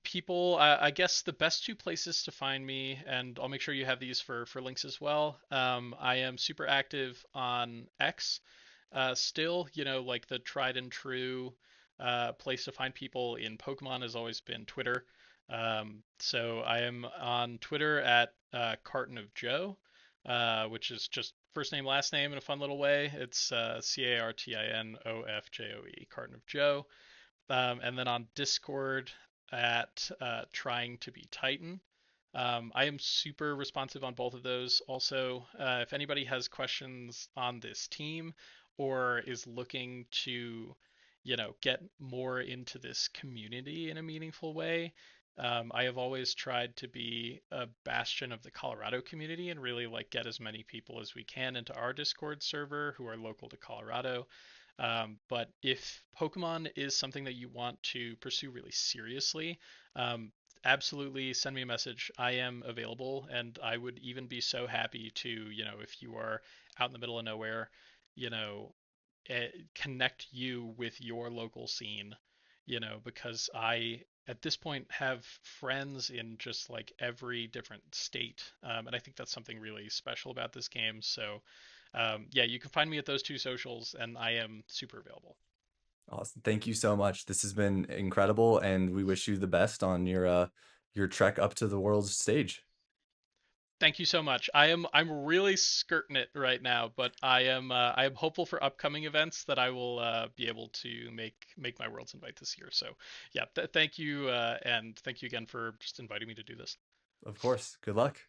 people, I guess the best two places to find me, and I'll make sure you have these for links as well. I am super active on X. Still, like the tried and true place to find people in Pokemon has always been Twitter. So I am on Twitter at Carton of Joe, which is just first name, last name in a fun little way. It's CartinOfJoe, Carton of Joe. And then on Discord at Trying to Be Titan. I am super responsive on both of those. Also, if anybody has questions on this team or is looking to, get more into this community in a meaningful way, I have always tried to be a bastion of the Colorado community and really like get as many people as we can into our Discord server who are local to Colorado. But if Pokemon is something that you want to pursue really seriously, absolutely send me a message. I am available, and I would even be so happy to, if you are out in the middle of nowhere, you know, connect you with your local scene, because at this point, have friends in just like every different state. And I think that's something really special about this game. So, yeah, you can find me at those two socials, and I am super available. Awesome. Thank you so much. This has been incredible, and we wish you the best on your trek up to the world's stage. Thank you so much. I'm really skirting it right now, but I am hopeful for upcoming events that I will be able to make my Worlds invite this year. So yeah, thank you, and thank you again for just inviting me to do this. Of course. Good luck.